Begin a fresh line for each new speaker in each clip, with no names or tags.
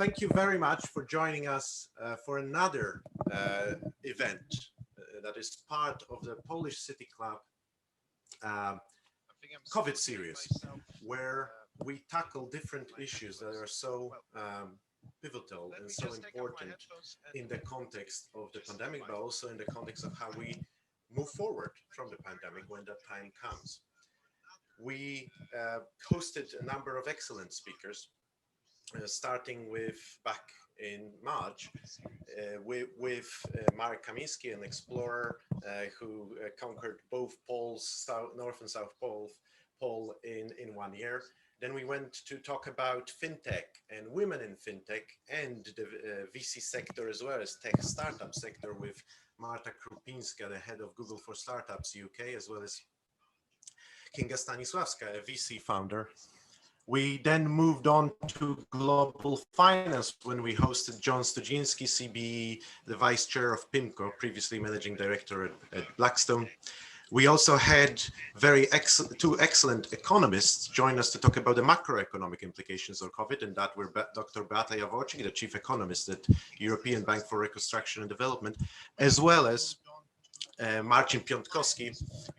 thank you very much for joining us for another event that is part of the Polish City Club COVID series, where we tackle different issues that are so pivotal and so important in the context of the pandemic, but also in the context of how we move forward from the pandemic when that time comes. We hosted a number of excellent speakers, starting with back in March with Marek Kamiński, an explorer who conquered both poles, North and South Pole in 1 year. Then we went to talk about fintech and women in fintech and the VC sector as well as tech startup sector with Marta Krupińska, the head of Google for Startups UK, as well as Kinga Stanisławska, a VC founder. We then moved on to global finance when we hosted John Studziński, CBE, the vice chair of PIMCO, previously managing director at Blackstone. We also had two excellent economists join us to talk about the macroeconomic implications of COVID, and that were Dr. Beata Jaworczyk, the chief economist at European Bank for Reconstruction and Development, as well as Marcin Piątkowski,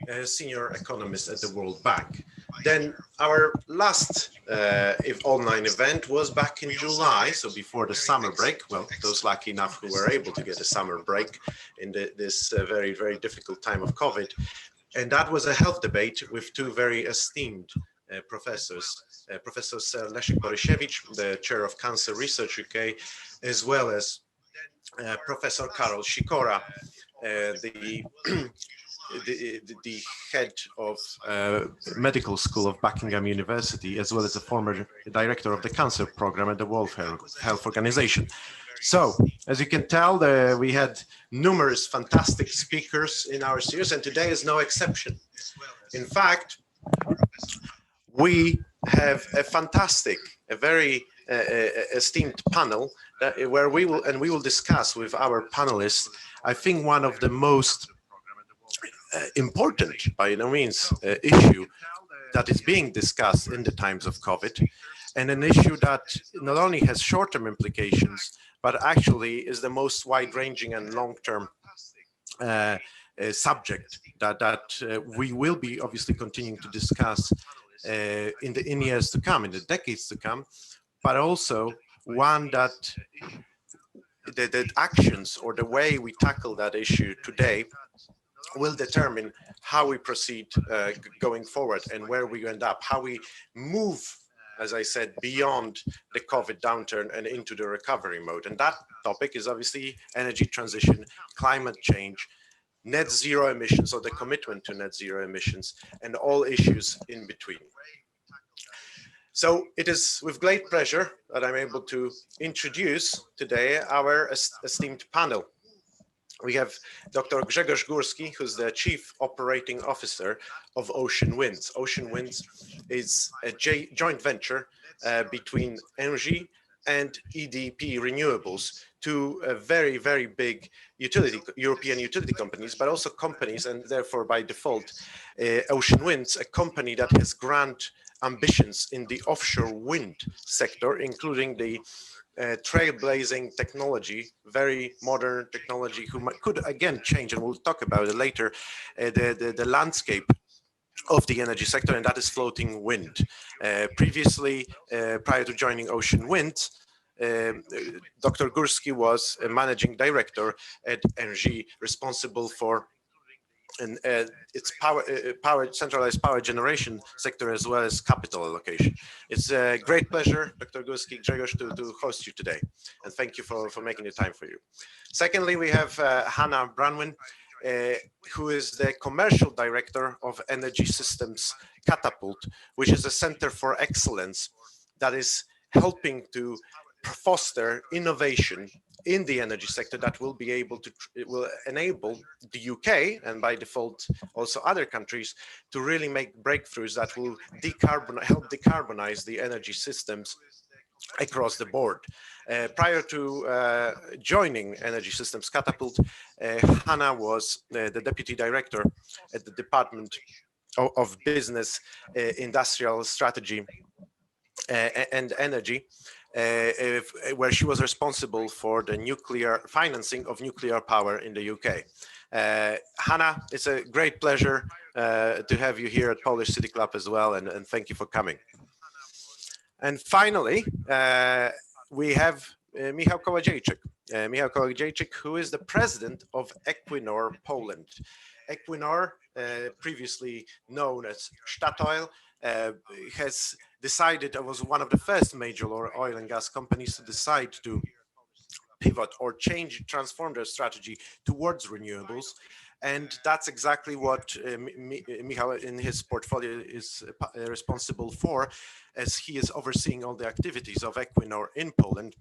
a senior economist at the World Bank. Then our last online event was back in July, so before the summer break. Well, those lucky enough who were able to get a summer break in this very, very difficult time of COVID. And that was a health debate with two very esteemed professors, Professor Sir Leszek Borysiewicz, the chair of Cancer Research UK, as well as Professor Karol Sikora, the head of medical school of Buckingham University, as well as the former director of the cancer program at the World Health Organization. So, as you can tell, we had numerous fantastic speakers in our series, and today is no exception. In fact, we have a fantastic, a very esteemed panel where we will discuss with our panelists, I think, one of the most important, by no means, issue that is being discussed in the times of COVID, and an issue that not only has short-term implications, but actually is the most wide-ranging and long-term subject that we will be obviously continuing to discuss in years to come, in the decades to come, but also one that the actions or the way we tackle that issue today will determine how we proceed going forward and where we end up, how we move, as I said, beyond the COVID downturn and into the recovery mode. And that topic is obviously energy transition, climate change, net zero emissions, or the commitment to net zero emissions, and all issues in between. So it is with great pleasure that I'm able to introduce today our esteemed panel. We have Dr. Grzegorz Gorski, who's the Chief Operating Officer of Ocean Winds. Ocean Winds is a joint venture between ENGIE and EDP Renewables, two very, very big European utility companies, but also companies, and therefore by default, Ocean Winds, a company that has grand ambitions in the offshore wind sector, including the trailblazing technology, very modern technology, could again change, and we'll talk about it later, the landscape of the energy sector, and that is floating wind. Previously, prior to joining Ocean Winds, Dr. Gorski was a managing director at ENGIE, responsible for its centralized power generation sector, as well as capital allocation. It's a great pleasure, Dr. Gorski, Grzegorz, to host you today, and thank you for making the time for you. Secondly, we have Hannah Branwyn, who is the commercial director of Energy Systems Catapult, which is a center for excellence that is helping to foster innovation in the energy sector that will be able to, it will enable the UK, and by default also other countries, to really make breakthroughs that will help decarbonize the energy systems across the board. Prior to joining Energy Systems Catapult, Hannah was the deputy director at the Department of Business, Industrial Strategy and Energy where she was responsible for the nuclear financing of nuclear power in the UK. Hannah, it's a great pleasure to have you here at Polish City Club as well, and thank you for coming. And finally, we have Michał Kołodziejczyk. Michał Kołodziejczyk, who is the president of Equinor Poland. Equinor, previously known as Statoil, has decided, was one of the first major oil and gas companies to decide to pivot or transform their strategy towards renewables. And that's exactly what Michał in his portfolio is responsible for, as he is overseeing all the activities of Equinor in Poland,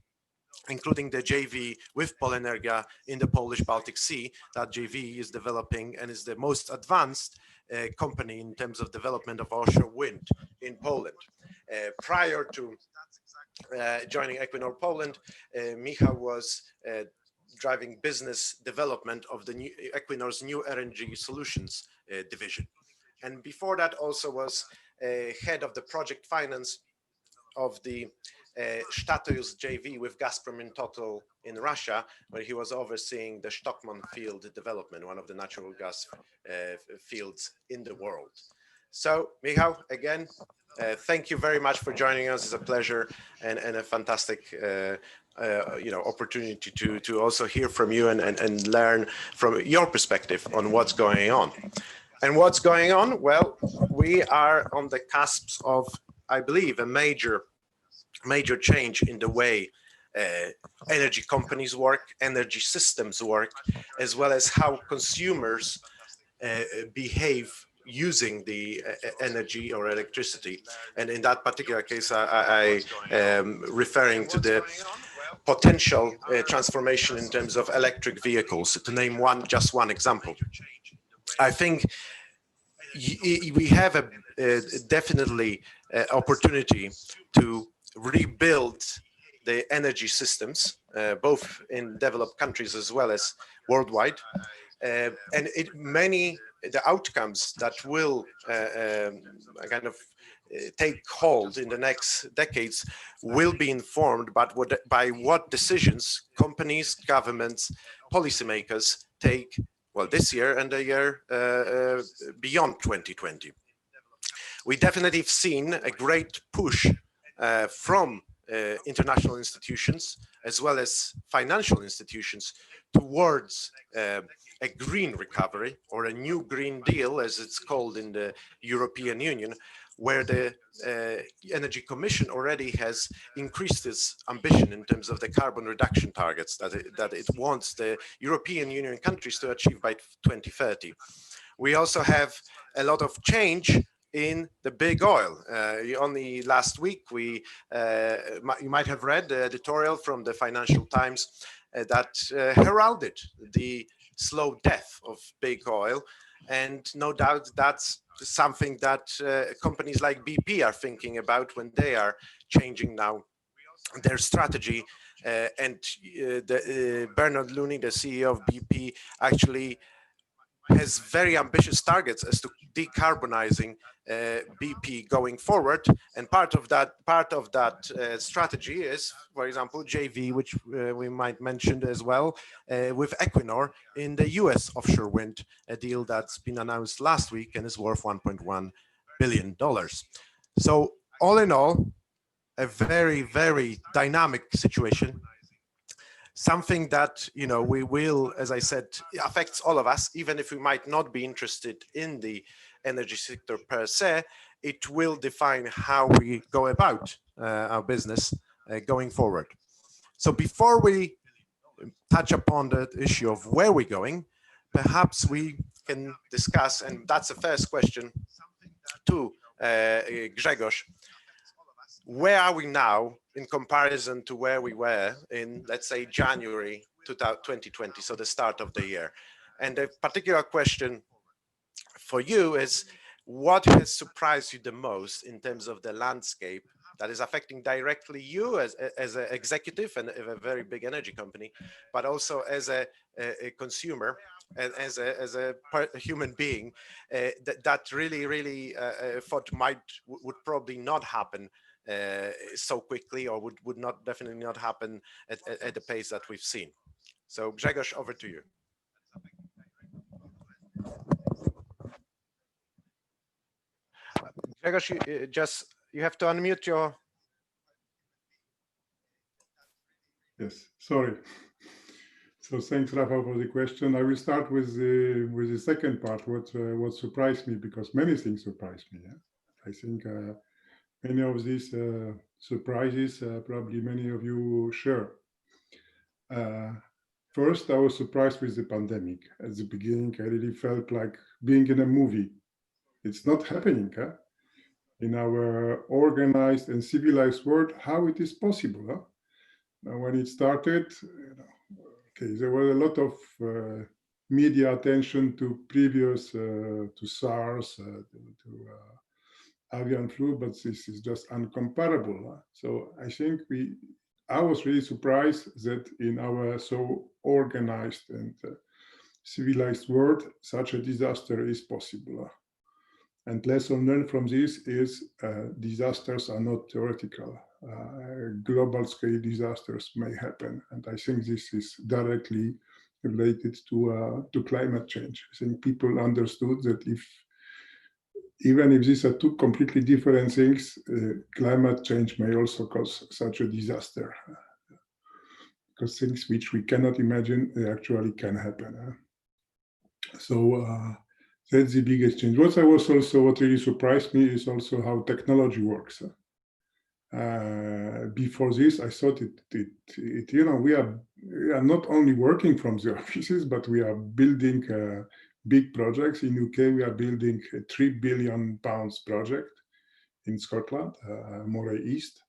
including the JV with Polenergia in the Polish Baltic Sea. That JV is developing and is the most advanced company in terms of development of offshore wind in Poland. Prior to joining Equinor Poland, Michał was driving business development of the Equinor's new LNG solutions division. And before that also was head of the project finance of the Statoil's JV with Gazprom and Total in Russia, where he was overseeing the Stockman field development, one of the natural gas fields in the world. So, Michał, again, thank you very much for joining us. It's a pleasure and a fantastic opportunity to also hear from you and learn from your perspective on what's going on. And what's going on? Well, we are on the cusps of, I believe, a major change in the way energy companies work, energy systems work, as well as how consumers behave using the energy or electricity. And in that particular case, I am referring to the potential transformation in terms of electric vehicles, to name just one example. I think we have a definitely opportunity to rebuild the energy systems, both in developed countries as well as worldwide. And the outcomes that will kind of take hold in the next decades will be informed by what decisions companies, governments, policymakers take, well, this year and the year beyond 2020. We definitely have seen a great push from international institutions as well as financial institutions towards a green recovery, or a new Green Deal, as it's called in the European Union, where the Energy Commission already has increased its ambition in terms of the carbon reduction targets that it wants the European Union countries to achieve by 2030. We also have a lot of change in the big oil. Only last week, you might have read the editorial from the Financial Times that heralded the slow death of big oil. And no doubt that's something that companies like BP are thinking about when they are changing now their strategy. And Bernard Looney, the CEO of BP, actually has very ambitious targets as to decarbonizing BP going forward, and part of that strategy is, for example, JV, which we might mention as well, with Equinor in the US offshore wind, a deal that's been announced last week and is worth $1.1 billion. So all in all, a very, very dynamic situation. Something that, we will, as I said, affects all of us, even if we might not be interested in the energy sector per se. It will define how we go about our business going forward. So before we touch upon the issue of where we're going, perhaps we can discuss, and that's the first question to Grzegorz. Where are we now in comparison to where we were in, let's say, January 2020, so the start of the year? And the particular question for you is, what has surprised you the most in terms of the landscape that is affecting directly you as an executive and a very big energy company, but also as a consumer and as a human being, that really thought would probably not happen so quickly, or would not definitely not happen at the pace that we've seen. So Grzegorz, over to you. Grzegorz, you have to unmute your.
Yes, sorry. So thanks, Rafa, for the question. I will start with the second part. What surprised me, because many things surprised me. Yeah? I think many of these surprises probably many of you share. First, I was surprised with the pandemic. At the beginning, I really felt like being in a movie. It's not happening. Huh? In our organized and civilized world, how it is possible. Huh? Now, when it started, okay, there was a lot of media attention to previous, to SARS, to avian flu, but this is just uncomparable. Huh? So I think I was really surprised that in our so organized and civilized world, such a disaster is possible. And lesson learned from this is disasters are not theoretical. Global scale disasters may happen. And I think this is directly related to climate change. I think people understood that even if these are two completely different things, climate change may also cause such a disaster. Because things which we cannot imagine, they actually can happen. So that's the biggest change. What really surprised me is also how technology works. Before this, I thought we are not only working from the offices, but we are building big projects. In UK, we are building a £3 billion project in Scotland, Moray East,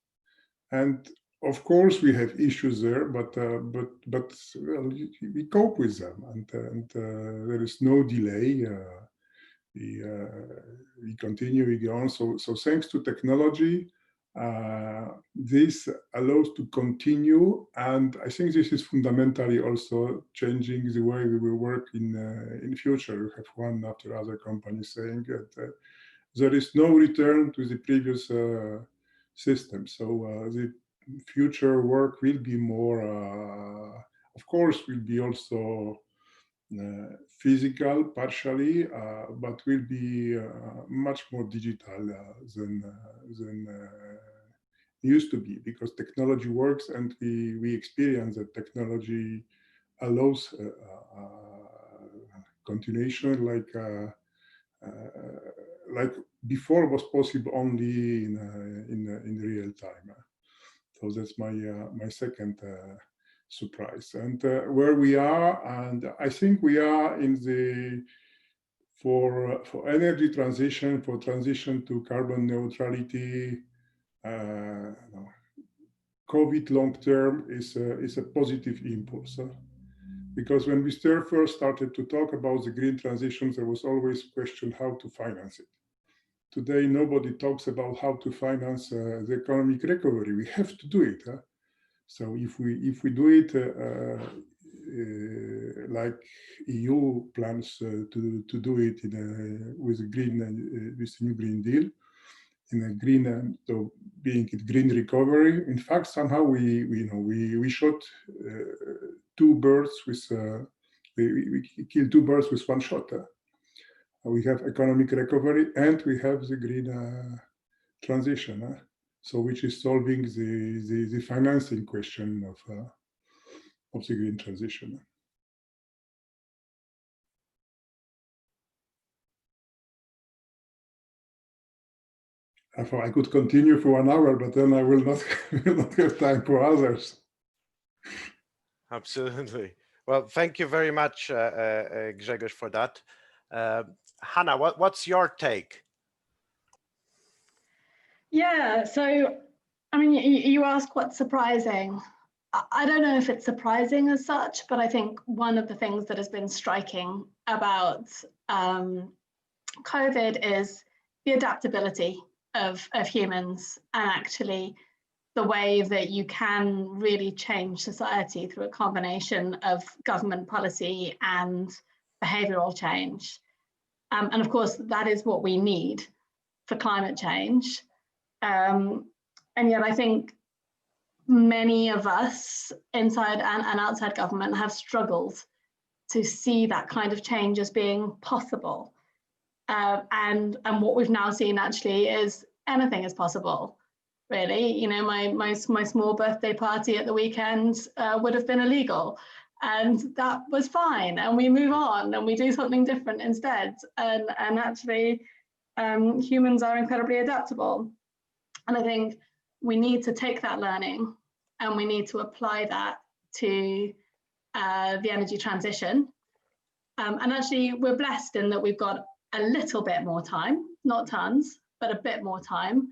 and of course we have issues there, but well, we cope with them, and there is no delay. We continue, we go on. So thanks to technology, this allows to continue, and I think this is fundamentally also changing the way we will work in future. We have one after other companies saying that there is no return to the previous system. So the future work will be more, of course, will be also physical partially, but will be much more digital than used to be, because technology works, and we experience that technology allows continuation, like before was possible only in real time. So that's my second surprise. And where we are, and I think we are in the for energy transition, for transition to carbon neutrality. COVID long term is a positive impulse. Because when we first started to talk about the green transition, there was always a question how to finance it. Today, nobody talks about how to finance the economic recovery. We have to do it. Huh? So if we do it like EU plans to do it with the new Green Deal, in a green, so being it green recovery. In fact, somehow we shot two birds with we killed two birds with one shot. We have economic recovery and we have the green transition. So which is solving the financing question of the green transition. I could continue for 1 hour, but then I will not have time for others.
Absolutely. Well, thank you very much, Grzegorz, for that. Hannah, what's your take?
Yeah, so, I mean, you asked what's surprising. I don't know if it's surprising as such, but I think one of the things that has been striking about COVID is the adaptability of humans, and actually the way that you can really change society through a combination of government policy and behavioral change. And of course, that is what we need for climate change. And yet I think many of us inside and outside government have struggled to see that kind of change as being possible. And what we've now seen actually is anything is possible, really. You know, my small birthday party at the weekend would have been illegal, and that was fine. And we move on and we do something different instead. And actually, humans are incredibly adaptable. And I think we need to take that learning and we need to apply that to the energy transition. And actually, we're blessed in that we've got a little bit more time, not tons, but a bit more time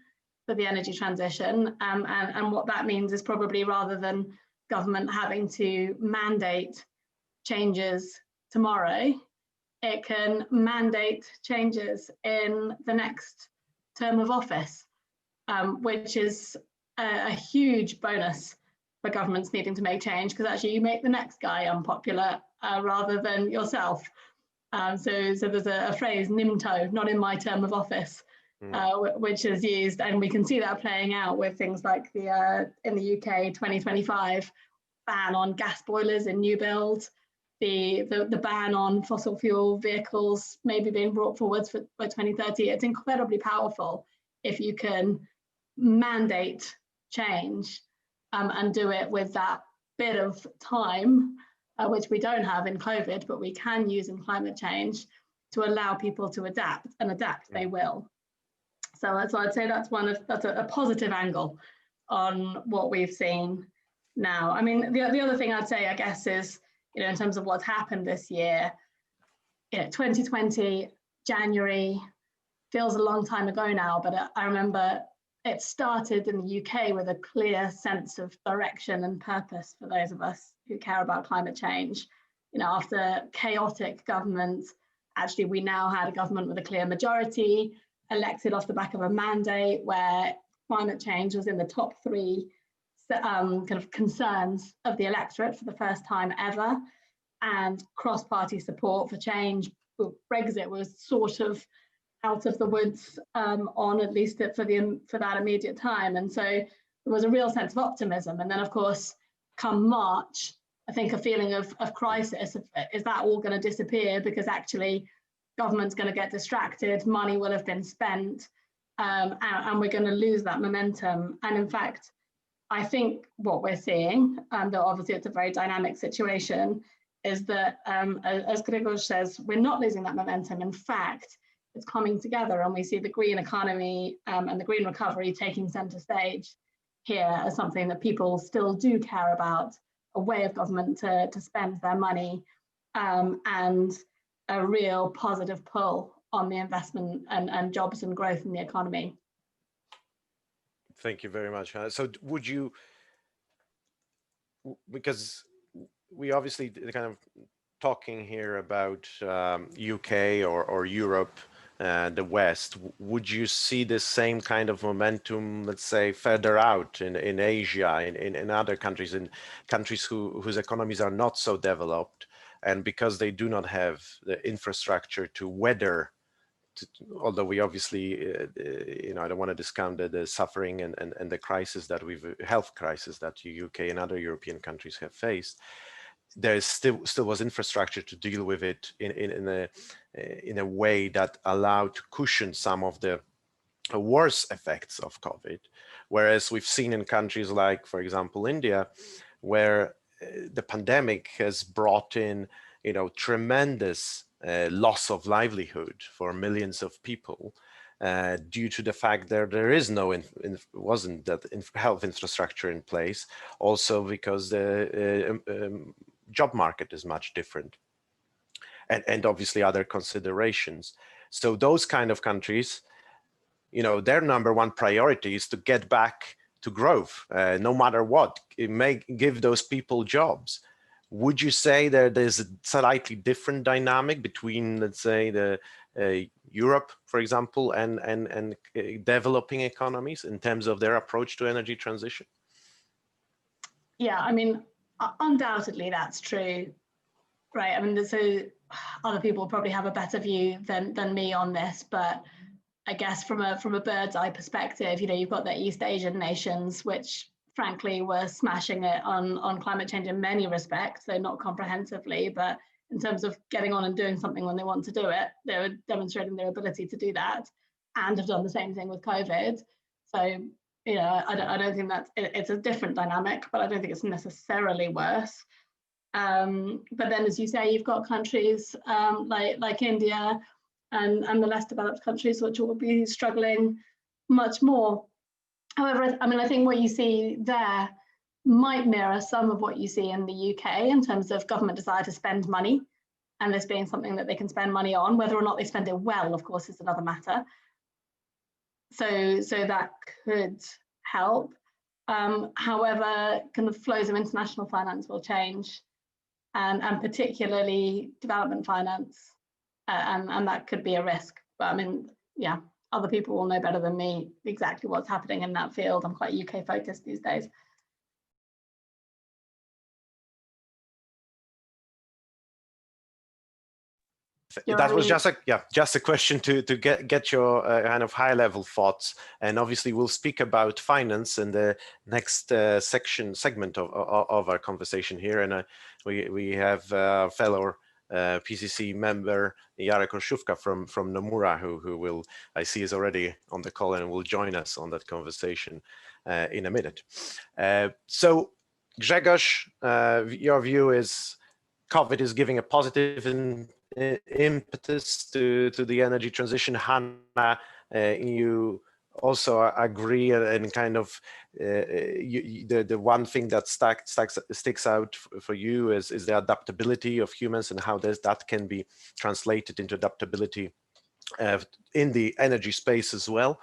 for the energy transition. And what that means is probably rather than government having to mandate changes tomorrow, it can mandate changes in the next term of office, which is a huge bonus for governments needing to make change, because actually you make the next guy unpopular rather than yourself. So there's a phrase, NIMTO, not in my term of office, which is used, and we can see that playing out with things like the in the UK 2025 ban on gas boilers in new builds, the ban on fossil fuel vehicles maybe being brought forwards for 2030. It's incredibly powerful if you can mandate change and do it with that bit of time, which we don't have in COVID, but we can use in climate change to allow people to adapt, and adapt they will. So I'd say that's a positive angle on what we've seen now. I mean, the other thing I'd say, I guess, is, you know, in terms of what's happened this year, you know, 2020, January, feels a long time ago now, but I remember it started in the UK with a clear sense of direction and purpose for those of us who care about climate change. You know, after chaotic government, actually we now had a government with a clear majority, elected off the back of a mandate where climate change was in the top 3 kind of concerns of the electorate for the first time ever, and cross-party support for change. Brexit was sort of out of the woods on, at least for that immediate time. And so there was a real sense of optimism. And then, of course, come March, I think a feeling of crisis. Is that all going to disappear? Because actually government's going to get distracted, money will have been spent, and we're going to lose that momentum. And in fact, I think what we're seeing, though obviously it's a very dynamic situation, is that, as Grzegorz says, we're not losing that momentum. In fact, it's coming together, and we see the green economy and the green recovery taking center stage here as something that people still do care about, a way of government to spend their money, and a real positive pull on the investment and jobs and growth in the economy.
Thank you very much. So would you, because we obviously kind of talking here about UK or Europe, the West, would you see the same kind of momentum, let's say, further out in Asia, in other countries, in countries whose economies are not so developed, and because they do not have the infrastructure to weather, although we obviously, you know, I don't want to discount the suffering and the crisis that health crisis that the UK and other European countries have faced, there is still was infrastructure to deal with it in a way that allowed to cushion some of the worse effects of COVID. Whereas we've seen in countries like, for example, India, where the pandemic has brought in, you know, tremendous loss of livelihood for millions of people due to the fact that there is no wasn't that health infrastructure in place. Also because the job market is much different, and obviously other considerations. So those kind of countries, you know, their number one priority is to get back to growth, no matter what. It may give those people jobs. Would you say that there's a slightly different dynamic between, let's say, the Europe, for example, and developing economies in terms of their approach to energy transition?
Yeah, I mean, undoubtedly that's true, right? I mean, so other people probably have a better view than me on this, but I guess from a bird's eye perspective, you've got the East Asian nations, which frankly were smashing it on climate change in many respects, though not comprehensively, but in terms of getting on and doing something when they want to do it, they were demonstrating their ability to do that, and have done the same thing with COVID. So, I don't think it's a different dynamic, but I don't think it's necessarily worse. But then, as you say, you've got countries like India and the less developed countries, which will be struggling much more. However, I think what you see there might mirror some of what you see in the UK in terms of government desire to spend money, and this being something that they can spend money on. Whether or not they spend it well, of course, is another matter. So that could help. However, kind of flows of international finance will change, and particularly development finance, and that could be a risk. But yeah, other people will know better than me exactly what's happening in that field. I'm quite UK focused these days.
That was just a question to get your kind of high level thoughts, and obviously we'll speak about finance in the next segment of our conversation here, and we have fellow PCC member Jarek Olszówka from Nomura, who will, I see, is already on the call and will join us on that conversation in a minute. So Grzegorz, your view is COVID is giving a positive impetus to the energy transition. Hanna, you also agree, and kind of the one thing that sticks out for you is the adaptability of humans, and how that can be translated into adaptability in the energy space as well.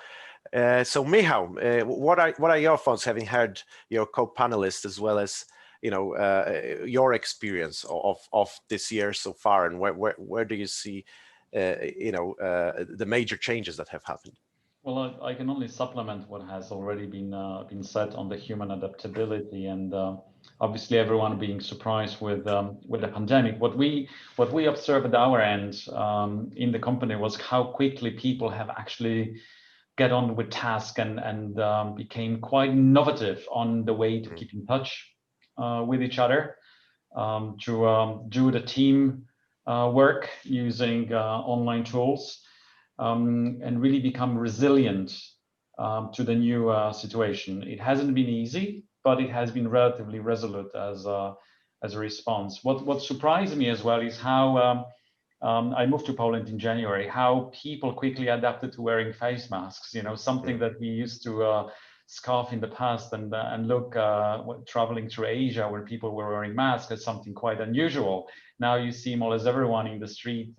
So Michał, what are your thoughts, having heard your co-panelists as well as your experience of this year so far, and where do you see the major changes that have happened?
Well, I can only supplement what has already been said on the human adaptability, and obviously everyone being surprised with the pandemic. What we observed at our end in the company was how quickly people have actually get on with tasks and became quite innovative on the way to keep in touch with each other, to do the team work using online tools, and really become resilient to the new situation. It hasn't been easy, but it has been relatively resolute as a response. What surprised me as well is how I moved to Poland in January, how people quickly adapted to wearing face masks. Something that we used to scarf in the past and look traveling through Asia where people were wearing masks as something quite unusual. Now you see more or less everyone in the street,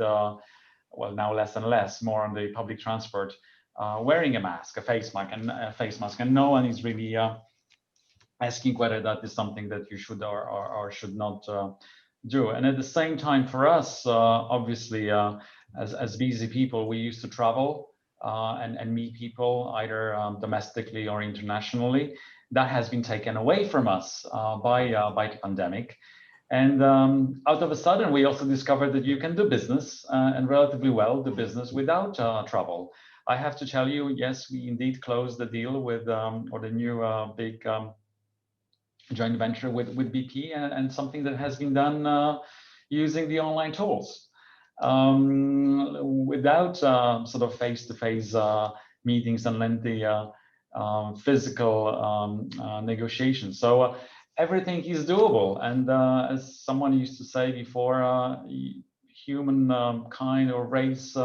well, now less and less, more on the public transport, wearing a mask, a face mask, and no one is really asking whether that is something that you should or should not do. And at the same time, for us, obviously, as busy people, we used to travel and meet people either domestically or internationally. That has been taken away from us by the pandemic. And out of a sudden, we also discovered that you can do business and relatively well do business without travel. I have to tell you, yes, we indeed closed the deal with, or the new big joint venture with BP, and something that has been done using the online tools. Without sort of face-to-face meetings and lengthy physical negotiations. So everything is doable. And as someone used to say before, humankind or race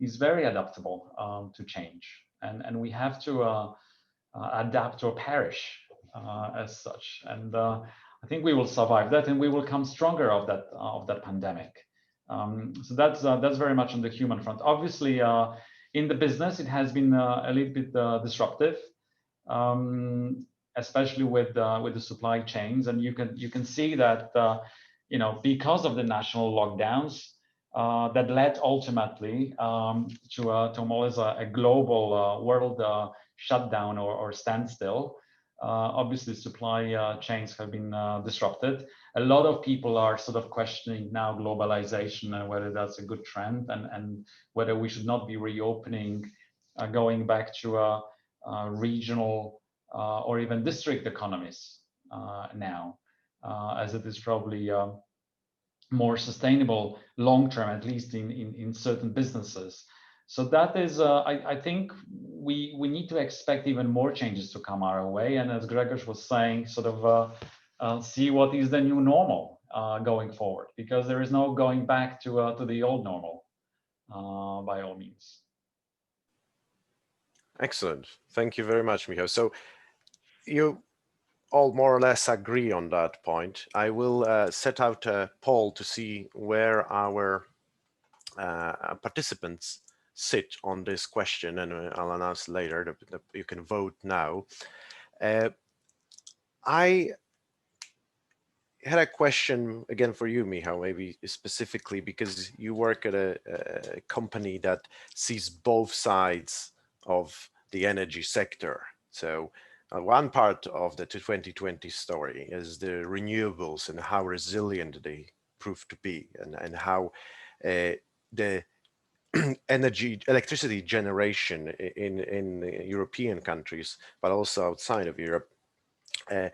is very adaptable to change. And we have to adapt or perish as such. And I think we will survive that, and we will come stronger of that pandemic. So that's very much on the human front. Obviously, in the business, it has been a little bit disruptive, especially with the supply chains. And you can see that because of the national lockdowns, that led ultimately to more or less a global world shutdown or standstill. Obviously, supply chains have been disrupted. A lot of people are sort of questioning now globalization and whether that's a good trend, and whether we should not be reopening going back to regional or even district economies now, as it is probably more sustainable long term, at least in certain businesses. So that is, I think we need to expect even more changes to come our way. And as Grzegorz was saying, sort of see what is the new normal going forward, because there is no going back to the old normal by all means.
Excellent. Thank you very much, Michał. So you all more or less agree on that point. I will set out a poll to see where our participants sit on this question, and I'll announce later that you can vote now. I had a question again for you, Michał, maybe specifically because you work at a company that sees both sides of the energy sector. So one part of the 2020 story is the renewables and how resilient they prove to be, and how the electricity generation in European countries, but also outside of Europe, the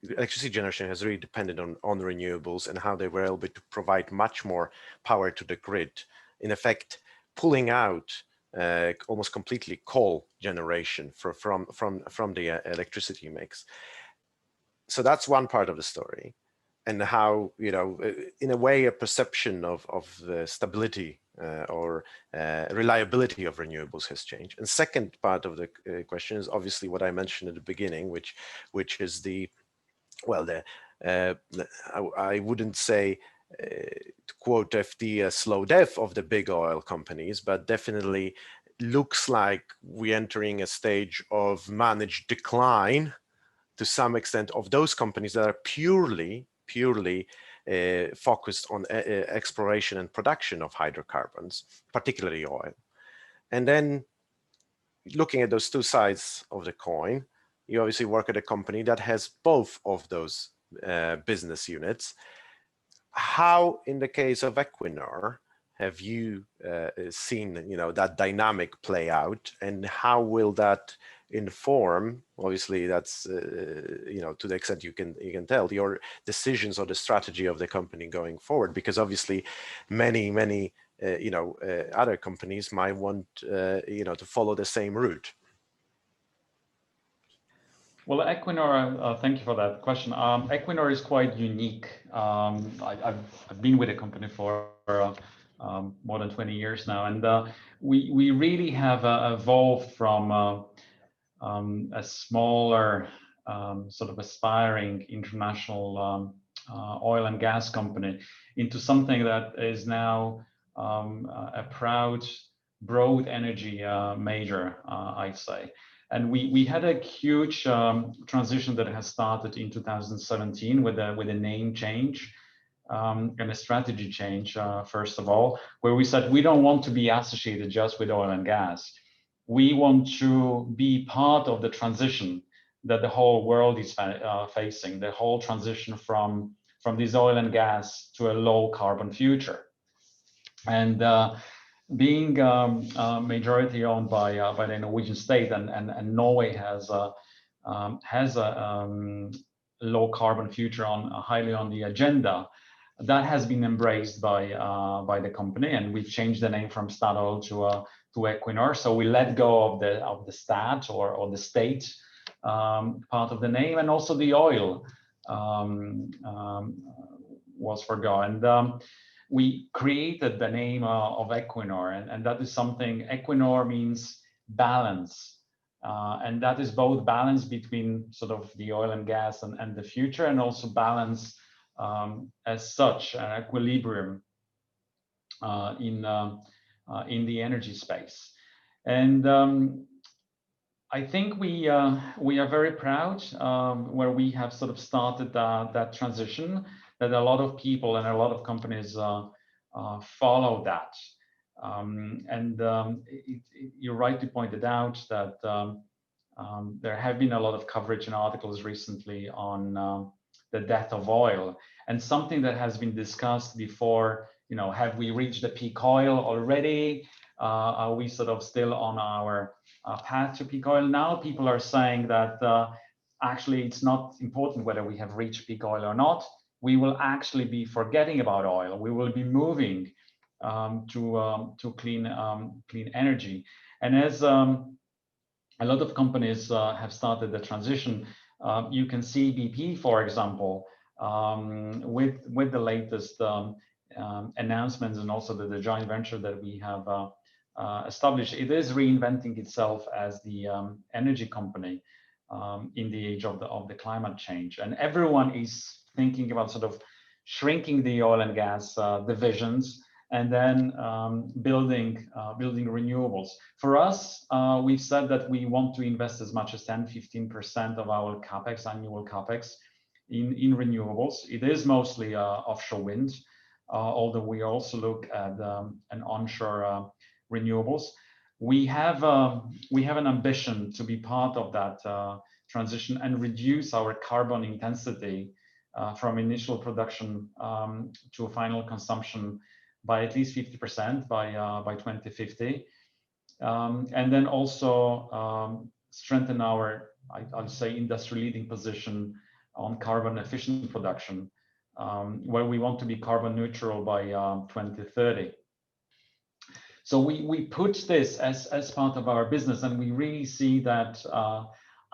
electricity generation has really depended on renewables, and how they were able to provide much more power to the grid, in effect pulling out almost completely coal generation from the electricity mix. So that's one part of the story, and how, you know, in a way, a perception of the stability or reliability of renewables has changed. And second part of the question is obviously what I mentioned at the beginning, which is the, well, I wouldn't say, to quote FD, a slow death of the big oil companies, but definitely looks like we're entering a stage of managed decline to some extent of those companies that are purely focused on exploration and production of hydrocarbons, particularly oil. And then looking at those two sides of the coin, you obviously work at a company that has both of those business units. How, in the case of Equinor, have you seen, you know, that dynamic play out, and how will that inform? Obviously, that's you know, to the extent you can tell, your decisions or the strategy of the company going forward, because obviously many you know, other companies might want you know, to follow the same route.
Well, Equinor, thank you for that question. Equinor is quite unique. I've been with the company for more than 20 years now, and we really have evolved from a smaller sort of aspiring international oil and gas company into something that is now a proud, broad energy major, I'd say. And we had a huge transition that has started in 2017 with a name change and a strategy change, first of all, where we said we don't want to be associated just with oil and gas. We want to be part of the transition that the whole world is facing, the whole transition from this oil and gas to a low carbon future. And being majority owned by the Norwegian state, and Norway has a low carbon future highly on the agenda, that has been embraced by the company, and we've changed the name from Statoil to Equinor. So we let go of the stat or the state part of the name, and also the oil was forgotten. We created the name of Equinor, and that is something. Equinor means balance, and that is both balance between sort of the oil and gas and the future, and also balance as such, an equilibrium in the energy space. And I think we are very proud where we have sort of started that transition, that a lot of people and a lot of companies follow that. You rightly pointed out that there have been a lot of coverage and articles recently on the death of oil, and something that has been discussed before, you know, have we reached the peak oil already? Are we sort of still on our path to peak oil? Now people are saying that actually it's not important whether we have reached peak oil or not. We will actually be forgetting about oil. We will be moving to clean energy. And as a lot of companies have started the transition, you can see BP, for example, with the latest announcements and also the joint venture that we have established, it is reinventing itself as the energy company in the age of the climate change. And everyone is thinking about sort of shrinking the oil and gas divisions and then building renewables. For us, we've said that we want to invest as much as 10–15% of our capex, annual capex, in renewables. It is mostly offshore wind, although we also look at an onshore renewables. We have an ambition to be part of that transition and reduce our carbon intensity from initial production to a final consumption by at least 50% by 2050, and then also strengthen our, I'll say, industry-leading position on carbon efficient production, where we want to be carbon neutral by 2030. So we put this as part of our business, and we really see that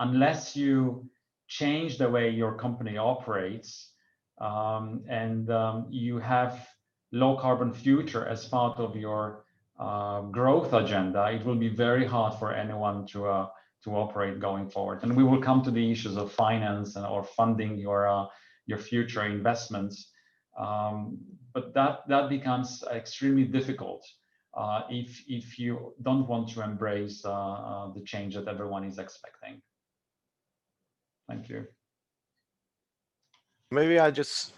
unless you change the way your company operates and you have low carbon future as part of your growth agenda, it will be very hard for anyone to operate going forward. And we will come to the issues of finance or funding your future investments, but that becomes extremely difficult if you don't want to embrace the change that everyone is expecting. Thank you.
Maybe I just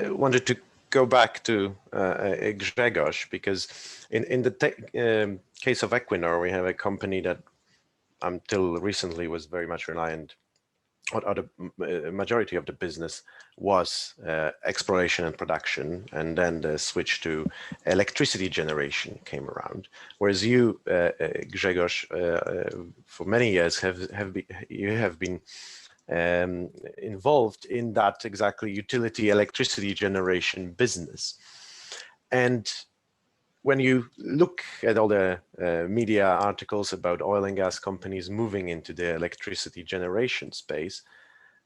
wanted to go back to Grzegorz, because in the case of Equinor, we have a company that until recently was very much reliant, or the majority of the business was exploration and production, and then the switch to electricity generation came around. Whereas you, Grzegorz, for many years have been involved in that exactly utility electricity generation business. And when you look at all the media articles about oil and gas companies moving into the electricity generation space,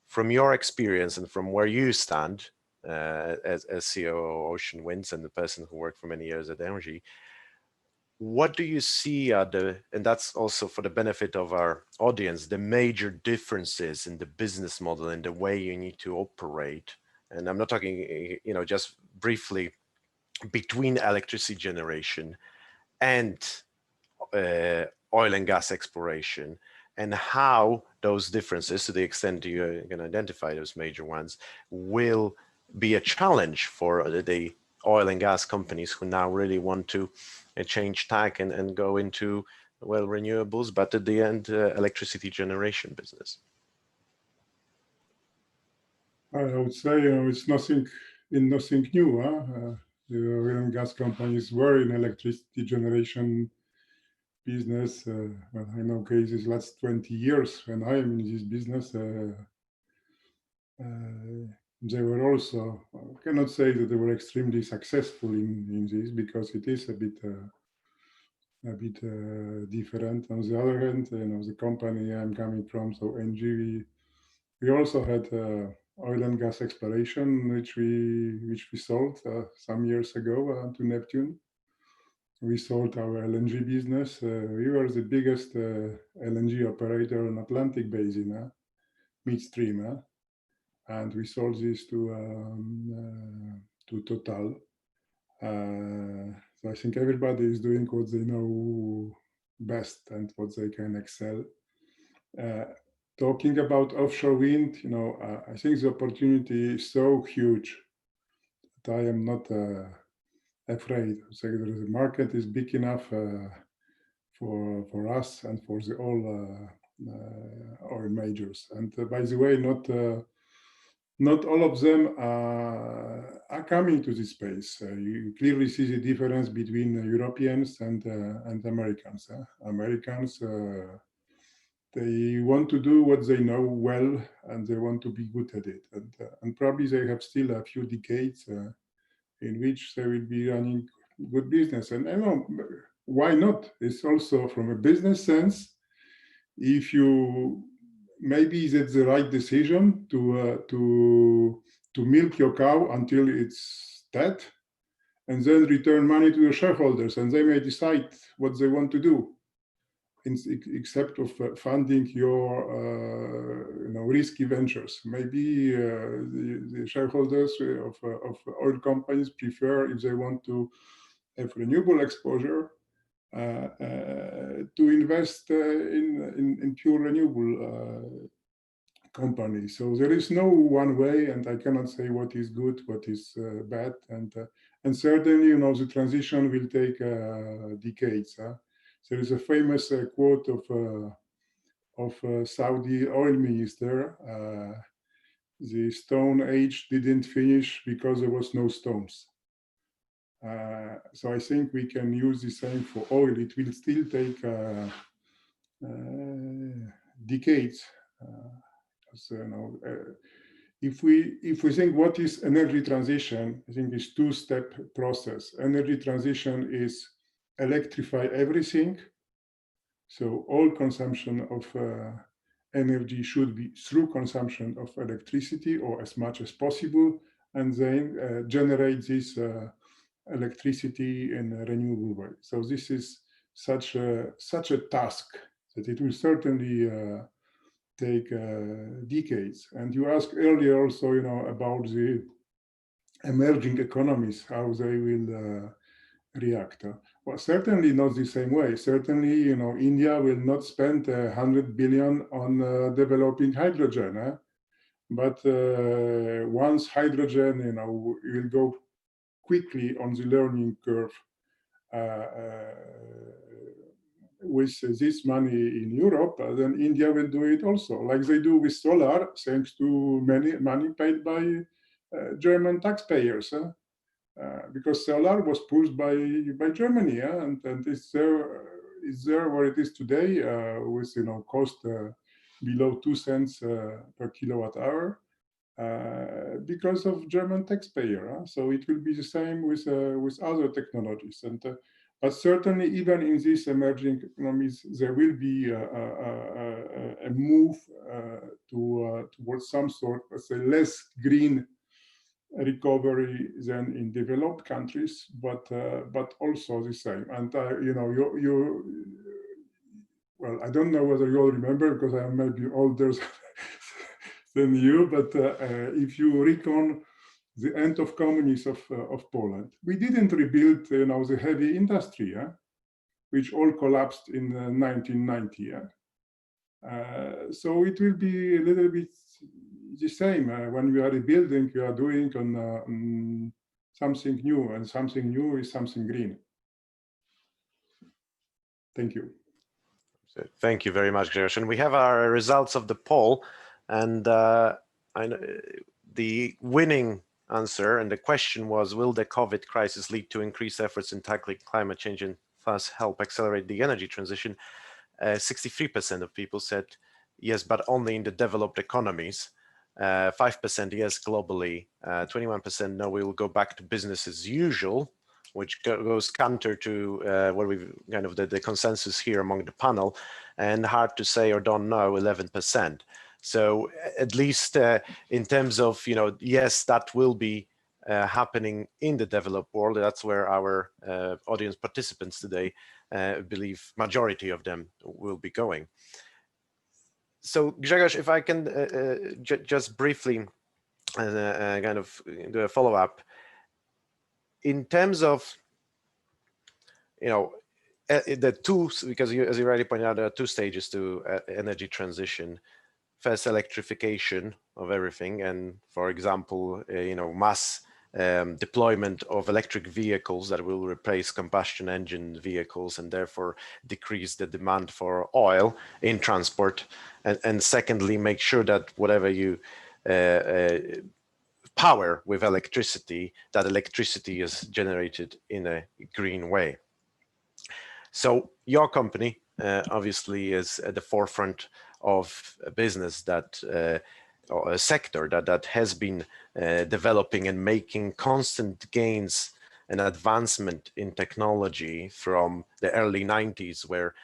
from your experience and from where you stand as CEO of Ocean Winds and the person who worked for many years at ENGIE, what do you see are and that's also for the benefit of our audience, the major differences in the business model and the way you need to operate? And I'm not talking, just briefly, between electricity generation and oil and gas exploration, and how those differences, to the extent you can identify those major ones, will be a challenge for the oil and gas companies who now really want to change tack and go into, well, renewables, but at the end, electricity generation business.
I would say it's nothing new. The oil and gas companies were in electricity generation business. Well, I know cases last 20 years when I am in this business. They were also, I cannot say that they were extremely successful in this, because it is a bit different. On the other hand, the company I'm coming from, so ENGIE, we also had oil and gas exploration, which we sold some years ago to Neptune. We sold our LNG business. We were the biggest LNG operator in Atlantic Basin, midstream, and we sold this to Total. So I think everybody is doing what they know best and what they can excel. Talking about offshore wind, I think the opportunity is so huge that I am not afraid. So the market is big enough for us and for the all oil majors. And by the way, not all of them are coming to this space. You clearly see the difference between Europeans and Americans. Americans, they want to do what they know well, and they want to be good at it. And probably they have still a few decades in which they will be running good business. And I know, why not? It's also from a business sense, if you, maybe that's the right decision to milk your cow until it's dead, and then return money to the shareholders, and they may decide what they want to do, except of funding your risky ventures. Maybe the shareholders of oil companies prefer, if they want to have renewable exposure, to invest in pure renewable companies. So there is no one way, and I cannot say what is good, what is bad, and certainly, the transition will take decades. There is a famous quote of Saudi oil minister: "The Stone Age didn't finish because there was no stones." So I think we can use the same for oil. It will still take decades. If we think what is energy transition, I think it's two-step process. Energy transition is electrify everything. So all consumption of energy should be through consumption of electricity, or as much as possible, and then generate this electricity in a renewable way. So this is such a task that it will certainly take decades. And you asked earlier also, about the emerging economies, how they will react. Well, certainly not the same way. Certainly, India will not spend 100 billion on developing hydrogen. But once hydrogen, will go quickly on the learning curve with this money in Europe, then India will do it also, like they do with solar, thanks to money paid by German taxpayers. Because solar was pushed by Germany, and it's there where it is today, with cost below 2 cents per kilowatt hour, because of German taxpayer. So it will be the same with other technologies. But certainly, even in these emerging economies, there will be a move towards some sort of, say, less green recovery than in developed countries, but also the same. And well, I don't know whether you all remember, because I am maybe older than you, but if you reckon the end of communism of Poland, we didn't rebuild the heavy industry, which all collapsed in 1990. So it will be a little bit the same. When we are rebuilding, we are doing on something new, and something new is something green. Thank you.
Thank you very much, Grzegorz. And we have our results of the poll, and the winning answer, and the question was, will the COVID crisis lead to increased efforts in tackling climate change and thus help accelerate the energy transition? 63% of people said yes, but only in the developed economies. 5% yes globally, 21% no, we will go back to business as usual, which goes counter to what we've kind of the consensus here among the panel, and hard to say or don't know, 11%. So at least in terms of, yes, that will be happening in the developed world. That's where our audience participants today believe majority of them will be going. So Grzegorz, if I can just briefly kind of do a follow-up. In terms of, the two, because as you already pointed out, there are two stages to energy transition. First, electrification of everything, and for example, mass deployment of electric vehicles that will replace combustion engine vehicles and therefore decrease the demand for oil in transport. And secondly, make sure that whatever you power with electricity, that electricity is generated in a green way. So your company obviously is at the forefront of a business that, or a sector that has been developing and making constant gains and advancement in technology from the early 90s, where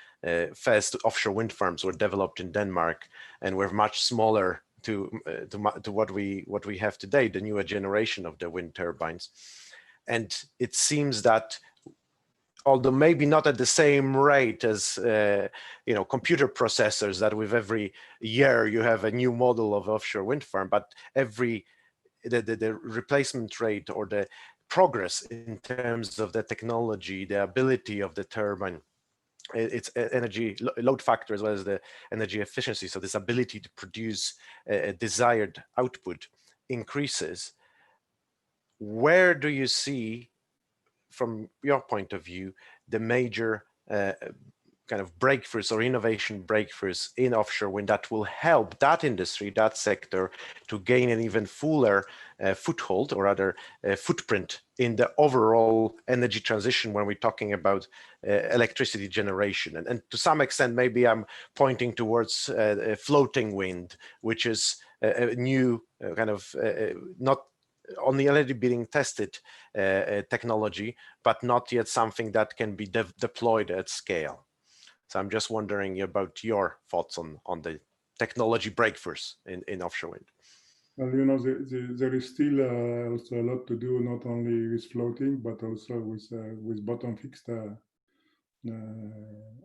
first offshore wind farms were developed in Denmark and were much smaller to what we have today, the newer generation of the wind turbines. And it seems that, although maybe not at the same rate as computer processors, that with every year you have a new model of offshore wind farm, but the replacement rate or the progress in terms of the technology, the ability of the turbine, its energy load factor, as well as the energy efficiency, so this ability to produce a desired output increases. Where do you see, from your point of view, the major kind of breakthroughs or innovation breakthroughs in offshore wind that will help that industry, that sector, to gain an even fuller foothold, or rather footprint in the overall energy transition when we're talking about electricity generation? And to some extent, maybe I'm pointing towards floating wind, which is a new kind of not only already being tested technology, but not yet something that can be deployed at scale. So I'm just wondering about your thoughts on the technology breakthroughs in offshore wind.
Well, there is still also a lot to do, not only with floating, but also with bottom fixed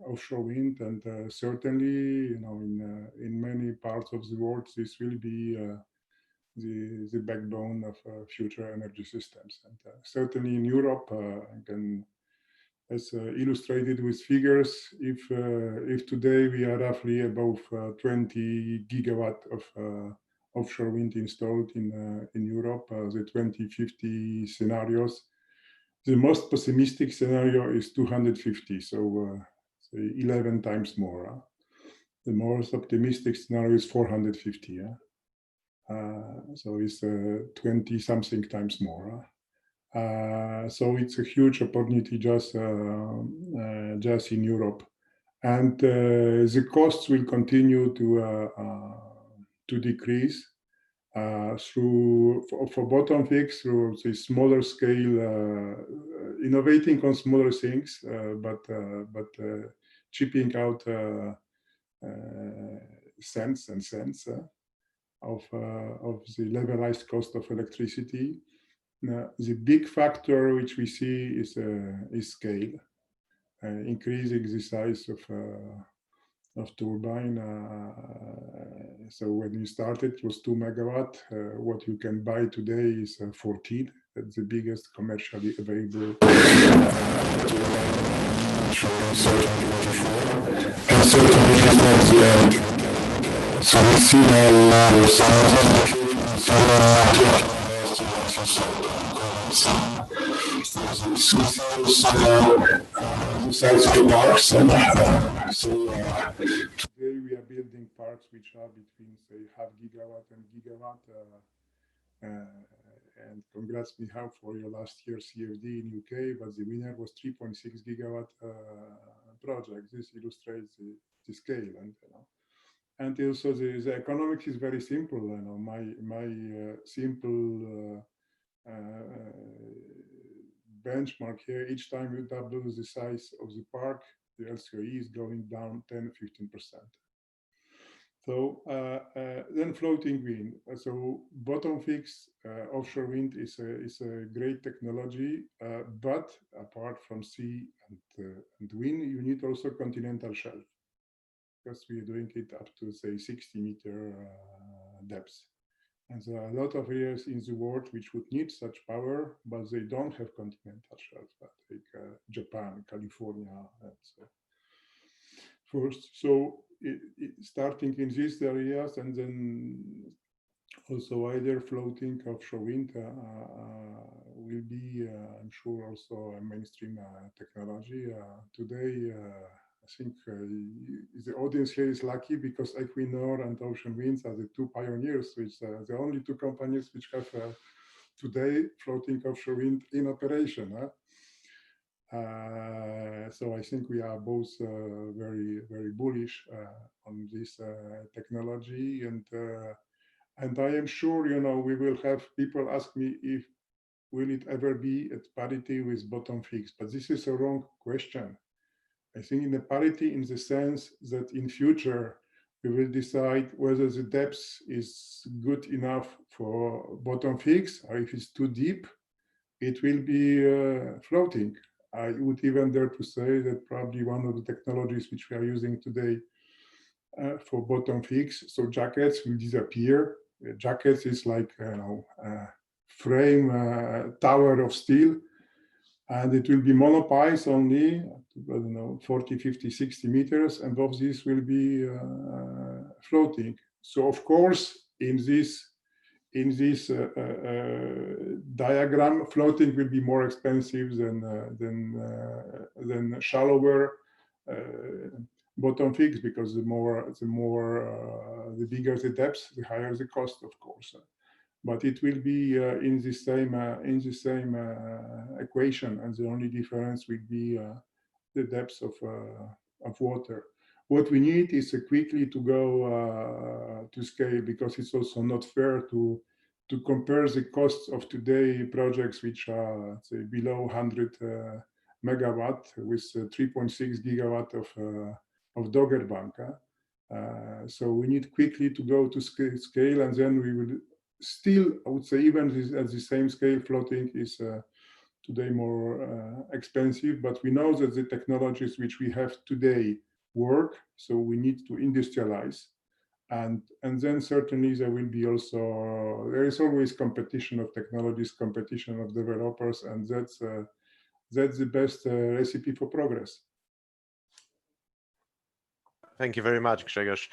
offshore wind, and certainly, in many parts of the world, this will be the backbone of future energy systems. And certainly in Europe, as illustrated with figures, if today we are roughly above 20 gigawatt of offshore wind installed in Europe, the 2050 scenarios, the most pessimistic scenario is 250, so say 11 times more. The most optimistic scenario is 450. So it's 20 something times more. So it's a huge opportunity just in Europe, and the costs will continue to decrease for bottom fixed through the smaller scale, innovating on smaller things, but chipping out cents and cents of the levelized cost of electricity. The big factor which we see is scale, increasing the size of turbine. So when we started, it was 2 megawatt. What you can buy today is 14. That's the biggest commercially available. And certainly is not the end. So we see now sizable parks. Today we are building parks which are between, say, half gigawatt and gigawatt. And congrats, Michał, for your last year's CFD in UK, but the winner was 3.6 gigawatt project. This illustrates the scale, and also the economics is very simple. My simple benchmark here, each time you double the size of the park, the LCOE is going down 10-15%. So then floating wind. So bottom fixed offshore wind is a great technology, but apart from sea and wind, you need also continental shelf, because we are doing it up to, say, 60-meter depth. And there are a lot of areas in the world which would need such power, but they don't have continental shelf, like Japan, California, and so first. So starting in these areas, and then also either floating offshore wind will be, I'm sure, also a mainstream technology. Today, I think the audience here is lucky, because Equinor and Ocean Winds are the two pioneers, which are the only two companies which have today floating offshore wind in operation. So I think we are both very, very bullish on this technology, and I am sure, you know, we will have people ask me if will it ever be at parity with bottom fixed, but this is a wrong question. I think in the parity in the sense that in future we will decide whether the depth is good enough for bottom fixed, or if it's too deep, it will be floating. I would even dare to say that probably one of the technologies which we are using today for bottom fixed, so jackets will disappear. Jackets is like, you know, frame tower of steel, and it will be monopiles only, I don't know, 40, 50, 60 meters, and both these will be floating. So of course, in this diagram, floating will be more expensive than shallower bottom fixed, because the bigger the depth, the higher the cost, of course. But it will be in the same equation, and the only difference will be the depth of water. What we need is quickly to go to scale, because it's also not fair to compare the costs of today projects which are, say, below 100 megawatt with 3.6 gigawatt of Dogger Bank. So we need quickly to go to scale, and then we will still, I would say, even at the same scale, floating is today more expensive, but we know that the technologies which we have today work, so we need to industrialize. And then certainly there will be also, there is always competition of technologies, competition of developers, and that's the best recipe for progress.
Thank you very much, Grzegorz.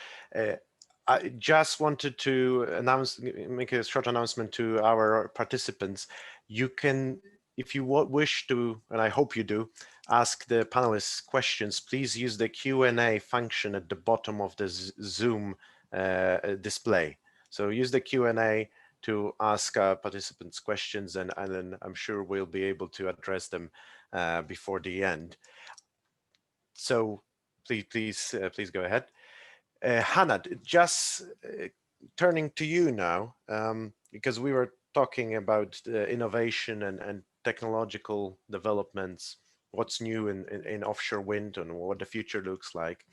I just wanted to make a short announcement to our participants. You can, if you wish to, and I hope you do, ask the panelists questions, please use the Q&A function at the bottom of the Zoom display. So use the Q&A to ask participants questions, and then I'm sure we'll be able to address them before the end. So please go ahead. Hannah, just turning to you now, because we were talking about innovation and technological developments, what's new in offshore wind and what the future looks like.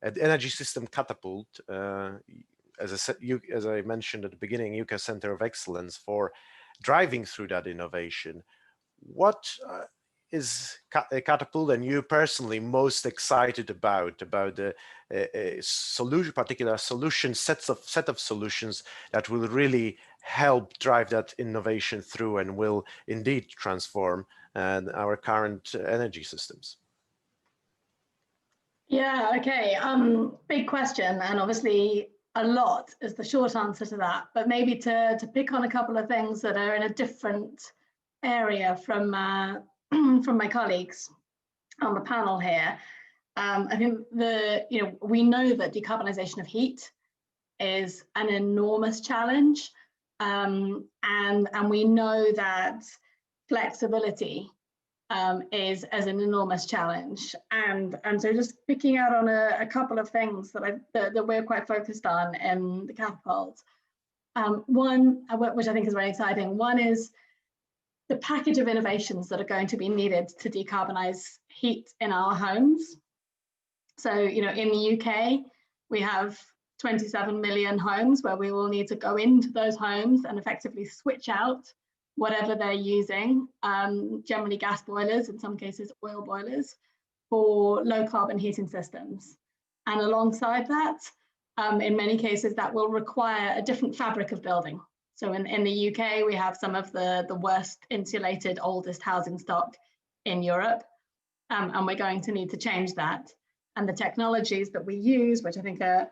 At Energy System Catapult, as I mentioned at the beginning, UK Center of Excellence for driving through that innovation. What is Catapult and you personally most excited about the particular solution set of solutions that will really help drive that innovation through and will indeed transform our current energy systems?
Yeah, okay. Big question, and obviously a lot is the short answer to that, but maybe to pick on a couple of things that are in a different area from my colleagues on the panel here. I think we know that decarbonisation of heat is an enormous challenge, and we know that flexibility is as an enormous challenge, and so just picking out on a couple of things that we're quite focused on in the Catapult. One, which I think is very exciting, one is the package of innovations that are going to be needed to decarbonize heat in our homes. So, in the UK, we have 27 million homes where we will need to go into those homes and effectively switch out whatever they're using, generally gas boilers, in some cases oil boilers, for low carbon heating systems. And alongside that, in many cases, that will require a different fabric of building. So in the UK, we have some of the worst insulated, oldest housing stock in Europe, and we're going to need to change that. And the technologies that we use, which I think are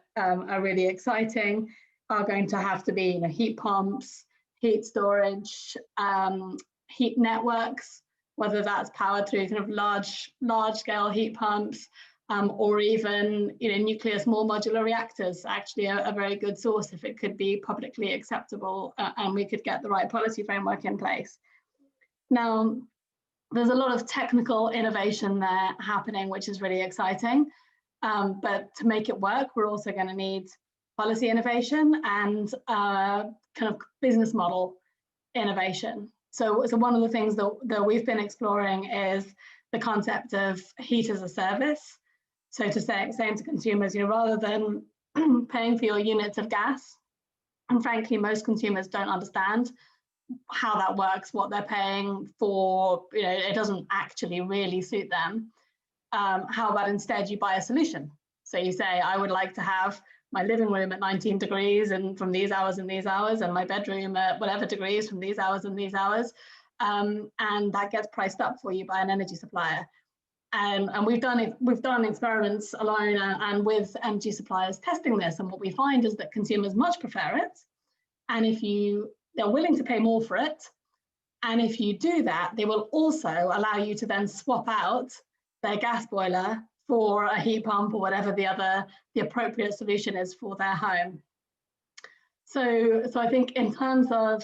really exciting, are going to have to be heat pumps, heat storage, heat networks, whether that's powered through kind of large scale heat pumps, or even nuclear small modular reactors, actually a very good source if it could be publicly acceptable and we could get the right policy framework in place. Now, there's a lot of technical innovation there happening, which is really exciting. But to make it work, we're also going to need policy innovation and kind of business model innovation. So one of the things that we've been exploring is the concept of heat as a service. So to saying to consumers, rather than paying for your units of gas, and frankly, most consumers don't understand how that works, what they're paying for, it doesn't actually really suit them. How about instead you buy a solution? So you say, I would like to have my living room at 19 degrees and from these hours and these hours, and my bedroom at whatever degrees from these hours and these hours. And that gets priced up for you by an energy supplier. And we've done experiments alone and with energy suppliers testing this. And what we find is that consumers much prefer it. And if they're willing to pay more for it, and if you do that, they will also allow you to then swap out their gas boiler for a heat pump or whatever the appropriate solution is for their home. So I think in terms of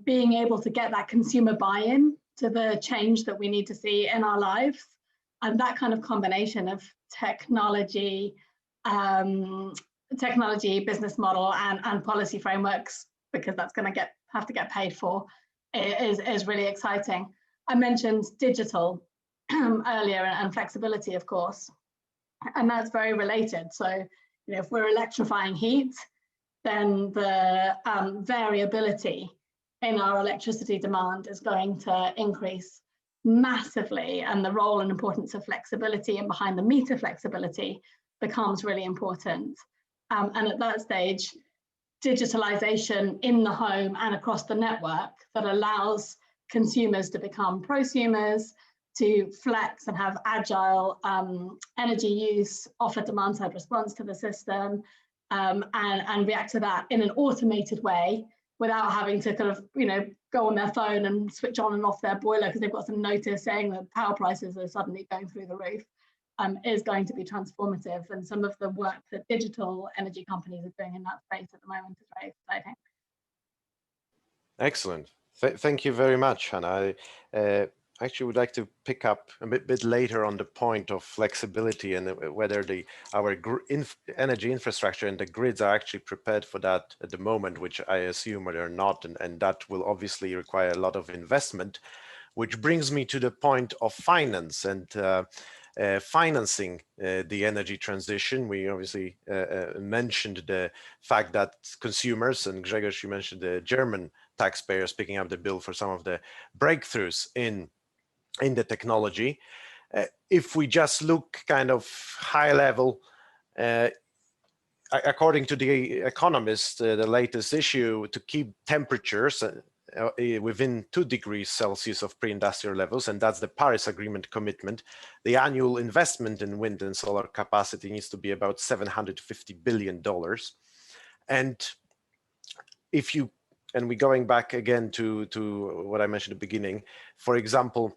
being able to get that consumer buy-in to the change that we need to see in our lives, and that kind of combination of technology, business model, and policy frameworks, because that's going to have to get paid for, is really exciting. I mentioned digital earlier and flexibility, of course, and that's very related. So, if we're electrifying heat, then the variability in our electricity demand is going to increase massively, and the role and importance of flexibility and behind the meter flexibility becomes really important. And at that stage, digitalization in the home and across the network that allows consumers to become prosumers, to flex and have agile energy use, offer demand side response to the system, and react to that in an automated way without having to kind of, go on their phone and switch on and off their boiler because they've got some notice saying that power prices are suddenly going through the roof, is going to be transformative. And some of the work that digital energy companies are doing in that space at the moment is very exciting.
Excellent. Thank you very much, Hannah. I actually would like to pick up a bit later on the point of flexibility and whether our energy infrastructure and the grids are actually prepared for that at the moment, which I assume they're not, and that will obviously require a lot of investment, which brings me to the point of finance and financing the energy transition. We obviously mentioned the fact that consumers, and Grzegorz, you mentioned the German taxpayers picking up the bill for some of the breakthroughs in the technology. If we just look kind of high level, according to the Economist, the latest issue, to keep temperatures within 2 degrees Celsius of pre-industrial levels, and that's the Paris Agreement commitment, the annual investment in wind and solar capacity needs to be about $750 billion. And we're going back again to what I mentioned at the beginning, for example,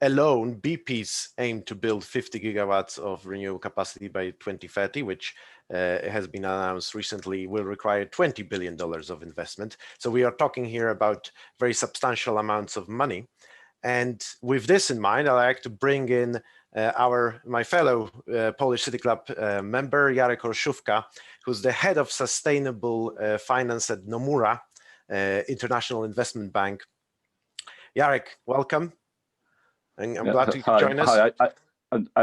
alone, BP's aim to build 50 gigawatts of renewable capacity by 2030, which has been announced recently, will require $20 billion of investment. So we are talking here about very substantial amounts of money. And with this in mind, I'd like to bring in my fellow Polish City Club member, Jarek Olszówka, who's the head of sustainable finance at Nomura, International Investment Bank. Jarek, welcome. And I'm glad you could join us.
Hi,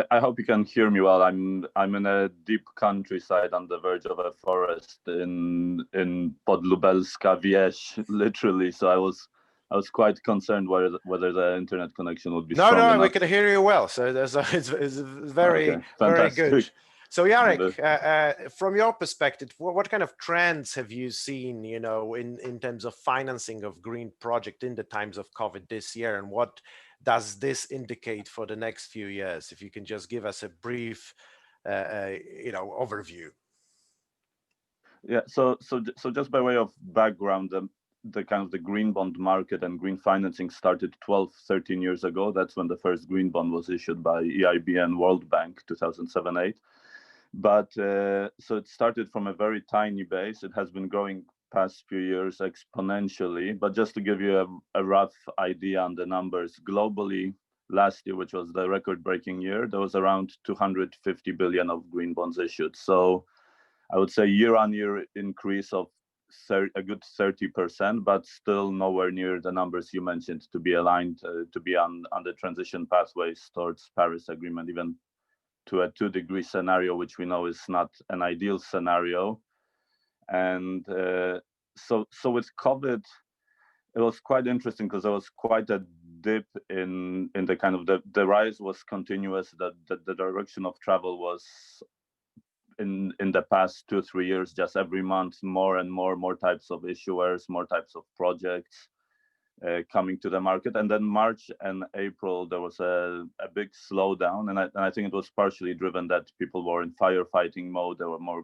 I hope you can hear me well. I'm in a deep countryside on the verge of a forest in Podlubelska Wieś, literally. So I was quite concerned whether the internet connection would be strong enough.
We can hear you well. So it's very, very good. So Jarek, from your perspective, what kind of trends have you seen, in terms of financing of green project in the times of COVID this year, and what does this indicate for the next few years? If you can just give us a brief, overview.
Yeah. So just by way of background, the green bond market and green financing started 12, 13 years ago. That's when the first green bond was issued by EIB and World Bank, 2007-8. But so it started from a very tiny base. It has been growing past few years exponentially. But just to give you a rough idea on the numbers, globally, last year, which was the record-breaking year, there was around 250 billion of green bonds issued. So I would say year-on-year increase of a good 30%, but still nowhere near the numbers you mentioned to be aligned, to be on the transition pathways towards Paris Agreement, even to a 2-degree scenario, which we know is not an ideal scenario. And so with COVID, it was quite interesting because there was quite a dip in the kind of the rise was continuous, that the direction of travel was in the past 2-3 years, just every month, more and more types of issuers, more types of projects coming to the market. And then March and April, there was a big slowdown. And I think it was partially driven that people were in firefighting mode. There were more,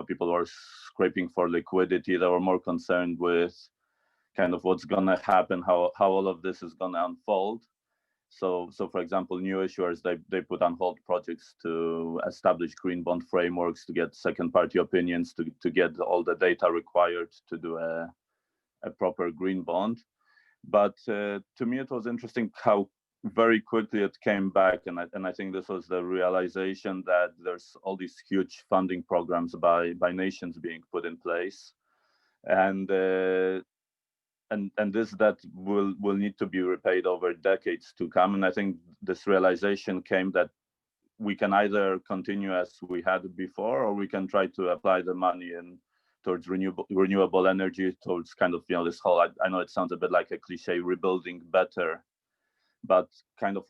people were scraping for liquidity. They were more concerned with kind of what's going to happen, how all of this is going to unfold. So for example, new issuers, they put on hold projects to establish green bond frameworks, to get second-party opinions, to get all the data required to do a proper green bond. But to me, it was interesting how very quickly it came back. And I think this was the realization that there's all these huge funding programs by nations being put in place. And this that will need to be repaid over decades to come. And I think this realization came that we can either continue as we had before, or we can try to apply the money towards renewable energy, towards kind of, this whole, I know it sounds a bit like a cliche, rebuilding better, but kind of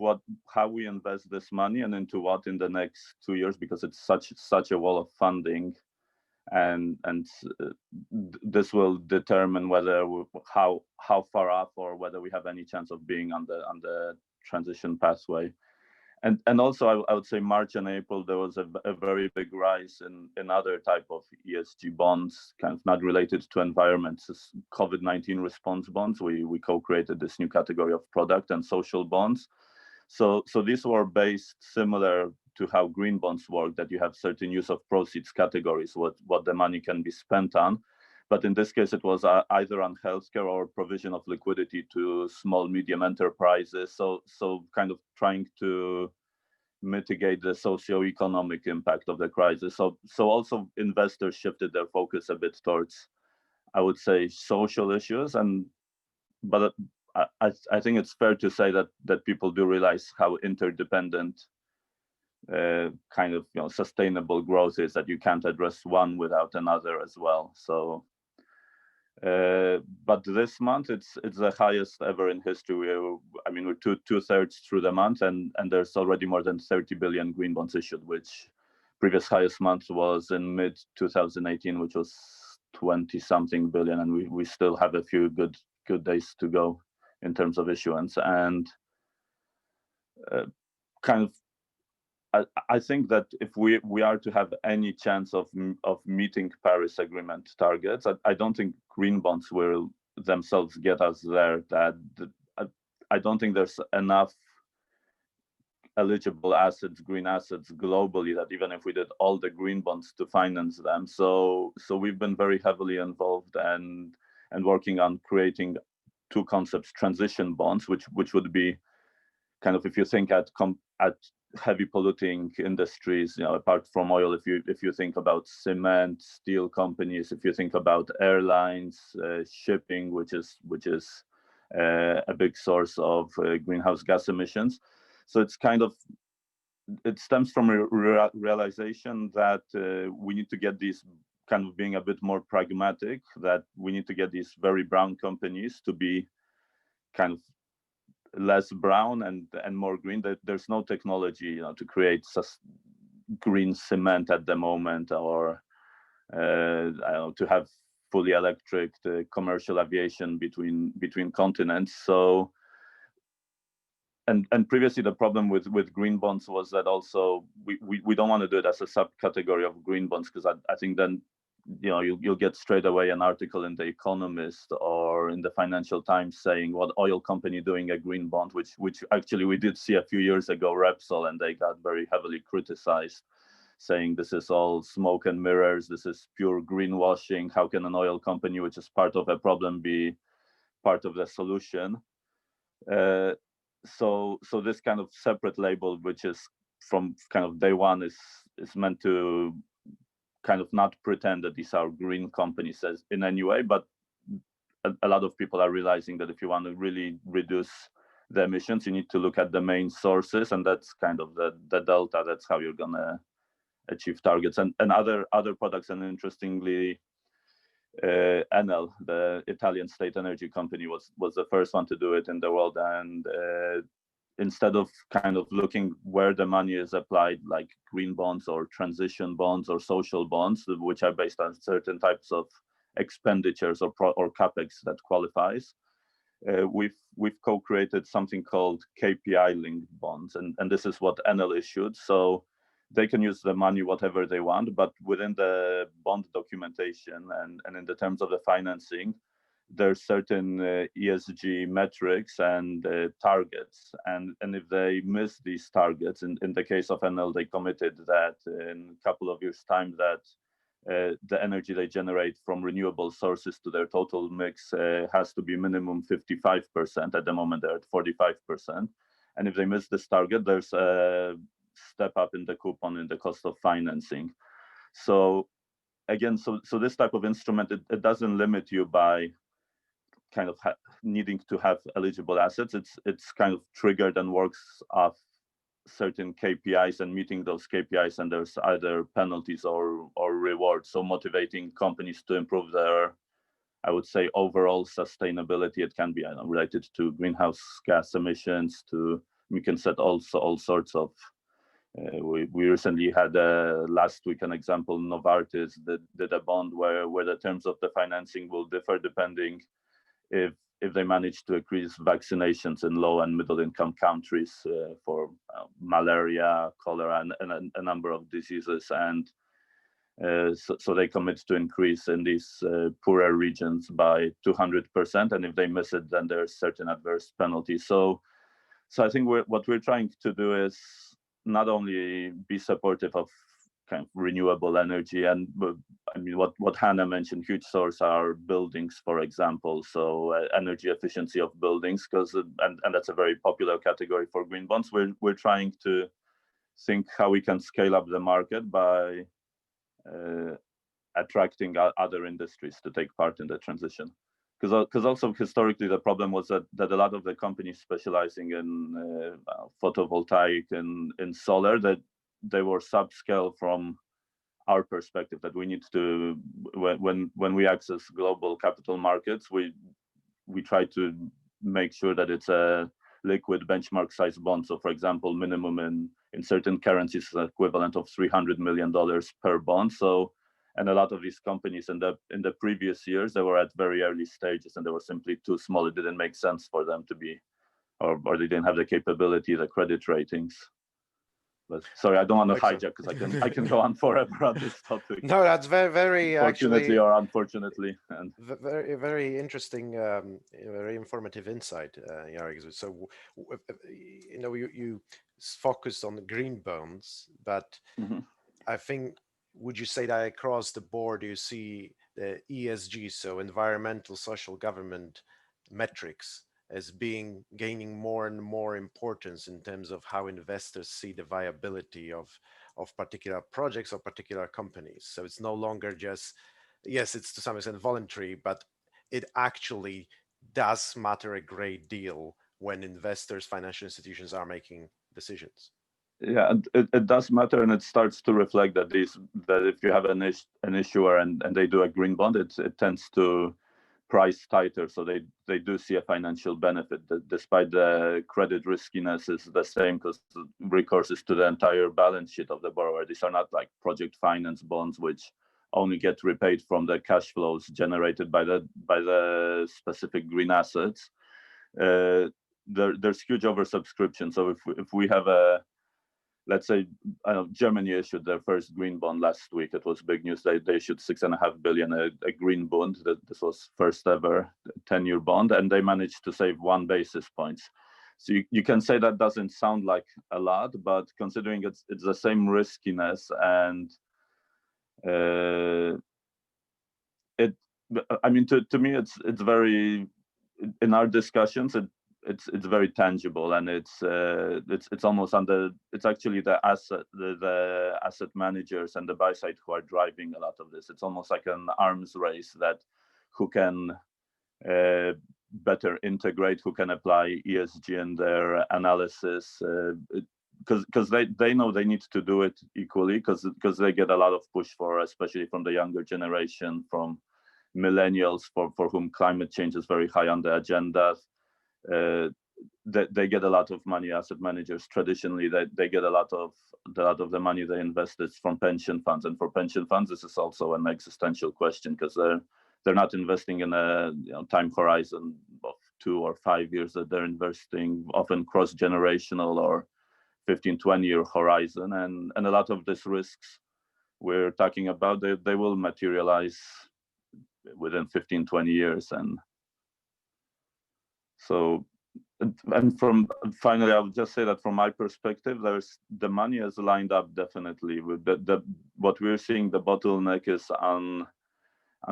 how we invest this money and into what in the next 2 years, because it's such a wall of funding. And this will determine whether how far up, or whether we have any chance of being on the transition pathway. And also I would say March and April there was a very big rise in other type of ESG bonds, kind of not related to environment. COVID-19 response bonds. We co-created this new category of product and social bonds. So these were based similar to how green bonds work, that you have certain use of proceeds categories, what the money can be spent on. But in this case, it was either on healthcare or provision of liquidity to small, medium enterprises. So kind of trying to mitigate the socio-economic impact of the crisis. So also investors shifted their focus a bit towards, I would say, social issues. But I think it's fair to say that people do realize how interdependent kind of sustainable growth is, that you can't address one without another as well. So but this month it's the highest ever in history. We're two-thirds through the month, and there's already more than 30 billion green bonds issued, which previous highest month was in mid 2018, which was 20-something billion, and we still have a few good days to go in terms of issuance. And kind of I think that if we are to have any chance of meeting Paris Agreement targets, I don't think green bonds will themselves get us there. That I don't think there's enough eligible assets, green assets globally, that even if we did all the green bonds to finance them. So we've been very heavily involved and working on creating two concepts: transition bonds, which would be kind of, if you think at heavy polluting industries, apart from oil, if you think about cement, steel companies, if you think about airlines, shipping, which is a big source of greenhouse gas emissions. So it stems from a realization that we need to get these kind of being a bit more pragmatic, that we need to get these very brown companies to be kind of less brown and more green. That there's no technology to create green cement at the moment, or to have fully electric commercial aviation between continents. So and previously the problem with green bonds was that also we don't want to do it as a subcategory of green bonds, because I think then you'll get straight away an article in The Economist or in the Financial Times saying what oil company doing a green bond, which actually we did see a few years ago, Repsol, and they got very heavily criticized, saying this is all smoke and mirrors, this is pure greenwashing. How can an oil company, which is part of a problem, be part of the solution? So this kind of separate label, which is from kind of day one, is meant to kind of not pretend that these are green companies in any way, but a lot of people are realizing that if you want to really reduce the emissions, you need to look at the main sources, and that's kind of the delta. That's how you're gonna achieve targets. And other products, and interestingly, Enel, the Italian state energy company, was the first one to do it in the world. And instead of kind of looking where the money is applied, like green bonds or transition bonds or social bonds, which are based on certain types of expenditures or capex that qualifies, we've co-created something called KPI-linked bonds, and this is what Enel issued. So they can use the money whatever they want, but within the bond documentation and in the terms of the financing, there's certain ESG metrics and targets, and if they miss these targets, in the case of Enel, they committed that in a couple of years' time that the energy they generate from renewable sources to their total mix has to be minimum 55%. At the moment, they're at 45%, and if they miss this target, there's a step up in the coupon in the cost of financing. So again, so this type of instrument, it doesn't limit you by kind of needing to have eligible assets. It's kind of triggered and works off certain KPIs, and meeting those KPIs, and there's either penalties or rewards. So motivating companies to improve their, I would say, overall sustainability. It can be related to greenhouse gas emissions. We can set also all sorts of. We recently had last week an example. Novartis did a bond where the terms of the financing will differ depending if they manage to increase vaccinations in low and middle income countries for malaria, cholera, and a number of diseases. And so they commit to increase in these poorer regions by 200%. And if they miss it, then there's certain adverse penalties. So I think what we're trying to do is not only be supportive of kind of renewable energy, and I mean what Hannah mentioned, huge source are buildings, for example. So energy efficiency of buildings, because and that's a very popular category for green bonds. We're trying to think how we can scale up the market by attracting other industries to take part in the transition. Because also historically the problem was that a lot of the companies specializing in photovoltaic and in solar, that they were subscale from our perspective, that we need to, when we access global capital markets, we try to make sure that it's a liquid benchmark size bond. So for example, minimum in certain currencies is equivalent of $300 million per bond. So, and a lot of these companies in the previous years, they were at very early stages and they were simply too small. It didn't make sense for them to be, or they didn't have the capability, the credit ratings. But sorry, I don't want to hijack, because I can go on forever on this topic.
No, that's very
fortunately
actually,
or unfortunately, and
very interesting, very informative insight, Jarek. So you focused on the green bonds, but I think, would you say that across the board you see the ESG, so environmental, social, government metrics, as gaining more and more importance in terms of how investors see the viability of particular projects or particular companies? So it's no longer just, yes, it's to some extent voluntary, but it actually does matter a great deal when investors, financial institutions are making decisions.
Yeah, it does matter, and it starts to reflect that if you have an issuer and they do a green bond, it tends to price tighter, so they do see a financial benefit. Despite the credit riskiness is the same, because recourse is to the entire balance sheet of the borrower. These are not like project finance bonds, which only get repaid from the cash flows generated by the specific green assets. There's huge oversubscription. So if we have let's say Germany issued their first green bond last week. It was big news. They issued 6.5 billion a green bond. This was first ever 10-year bond, and they managed to save 1 basis point. So you can say that doesn't sound like a lot, but considering it's the same riskiness, and I mean, to me, it's very, in our discussions, it's very tangible, and it's almost it's actually the asset managers and the buy side who are driving a lot of this. It's almost like an arms race, that who can better integrate, who can apply ESG in their analysis, because they know they need to do it equally, because they get a lot of push for, especially from the younger generation, from millennials, for whom climate change is very high on the agenda. They get a lot of money. Asset managers traditionally, they get a lot of the money they invest is from pension funds, and for pension funds this is also an existential question, because they're not investing in a time horizon of 2 or 5 years, that they're investing often cross-generational or 15-20-year horizon, and a lot of these risks we're talking about, they will materialize within 15-20 years. And so, and finally, I would just say that from my perspective, the money is lined up definitely with what we're seeing. The bottleneck is on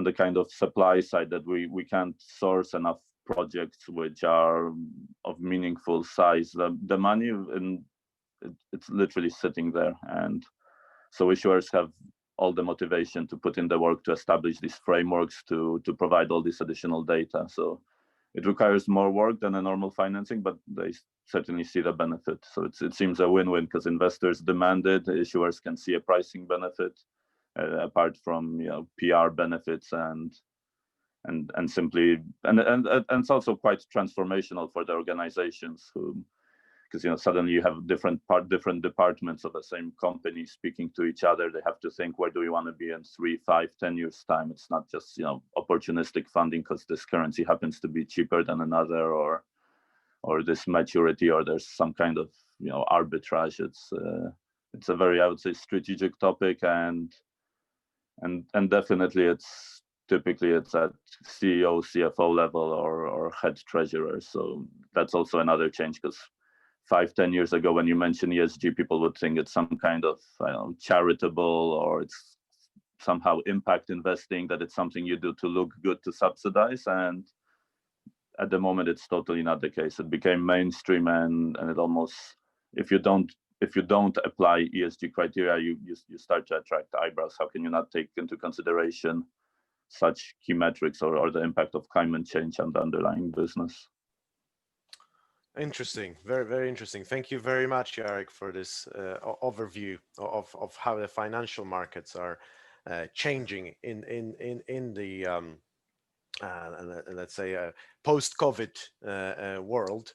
the kind of supply side, that we can't source enough projects which are of meaningful size. The money, it's literally sitting there, and so issuers have all the motivation to put in the work to establish these frameworks to provide all this additional data. So it requires more work than a normal financing, but they certainly see the benefit. So it seems a win-win, because investors demand it, issuers can see a pricing benefit, apart from PR benefits, and simply and it's also quite transformational for the organizations, who, because suddenly you have different departments of the same company speaking to each other. They have to think, where do we want to be in 3, 5, 10 years time? It's not just opportunistic funding because this currency happens to be cheaper than another, or this maturity, or there's some kind of arbitrage. It's a very, I would say, strategic topic, and definitely it's typically at CEO, CFO level, or head treasurer. So that's also another change, because 5-10 years ago, when you mention ESG, people would think it's some kind of charitable, or it's somehow impact investing, that it's something you do to look good, to subsidize. And at the moment, it's totally not the case. It became mainstream, and it almost, if you don't apply ESG criteria, you start to attract eyebrows. How can you not take into consideration such key metrics, or the impact of climate change on the underlying business?
Interesting, very, very interesting. Thank you very much, Jarek, for this overview of how the financial markets are changing in the let's say post-COVID world.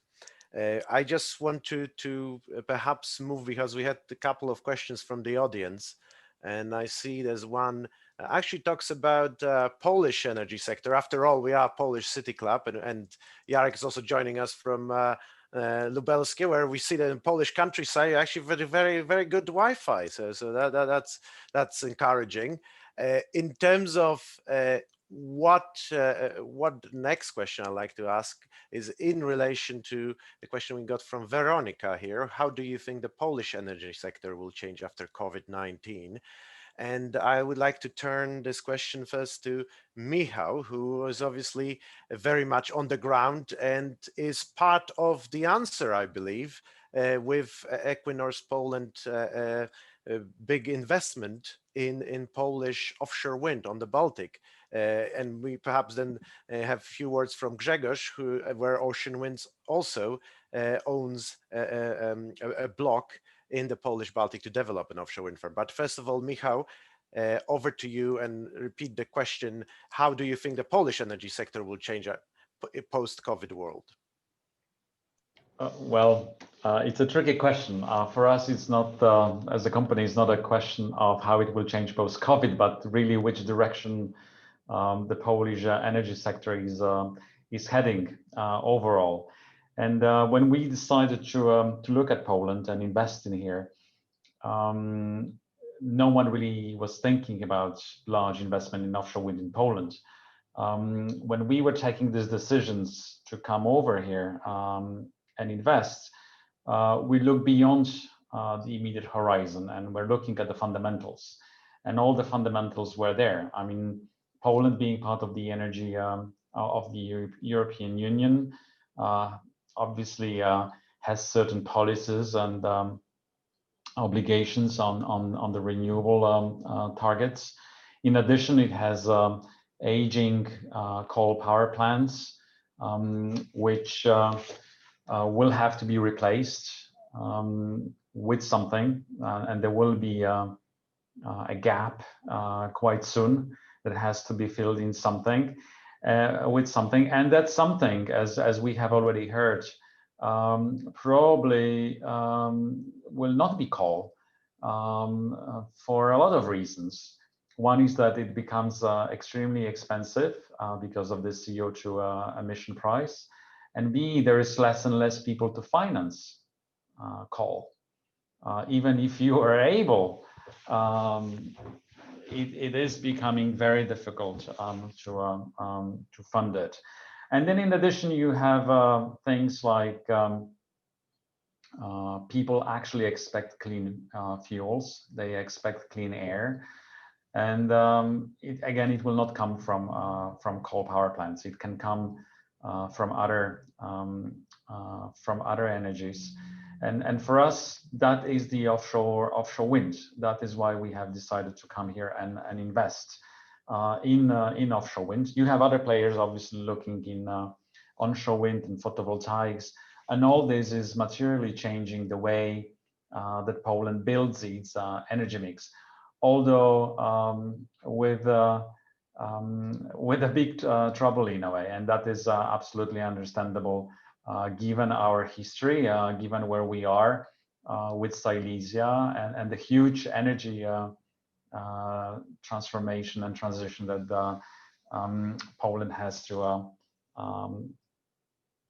I just want to perhaps move, because we had a couple of questions from the audience, and I see there's one actually talks about Polish energy sector. After all, we are Polish City Club, and Jarek is also joining us from Lubelskie, where we see that in Polish countryside actually very, very, very good Wi-Fi. So that's encouraging. In terms of what next question I'd like to ask is in relation to the question we got from Veronica here. How do you think the Polish energy sector will change after COVID-19? And I would like to turn this question first to Michał, who is obviously very much on the ground and is part of the answer, I believe, with Equinor's Poland big investment in Polish offshore wind on the Baltic. And we perhaps then have a few words from Grzegorz, where Ocean Winds also owns a block in the Polish Baltic to develop an offshore wind farm. But first of all, Michał, over to you, and repeat the question. How do you think the Polish energy sector will change a post-COVID world?
It's a tricky question. For us, it's not, as a company, it's not a question of how it will change post-COVID, but really which direction the Polish energy sector is heading overall. And when we decided to look at Poland and invest in here, no one really was thinking about large investment in offshore wind in Poland. When we were taking these decisions to come over here and invest, we look beyond the immediate horizon, and we're looking at the fundamentals, and all the fundamentals were there. I mean, Poland being part of the energy of the European Union obviously has certain policies and obligations on the renewable targets. In addition, it has aging coal power plants, which will have to be replaced with something, and there will be a gap quite soon that has to be filled in something with something, and that something, as we have already heard, probably will not be coal for a lot of reasons. One is that it becomes extremely expensive because of the CO2 emission price, and B, there is less and less people to finance coal. Even if you are able, it is becoming very difficult to fund it. And then in addition, you have things like people actually expect clean fuels, they expect clean air. And again, it will not come from coal power plants. It can come from other energies. And for us, that is the offshore wind. That is why we have decided to come here and invest in offshore wind. You have other players obviously looking in onshore wind and photovoltaics, and all this is materially changing the way that Poland builds its energy mix. Although with a big trouble in a way, and that is absolutely understandable given our history, given where we are with Silesia and the huge energy transformation and transition that Poland has to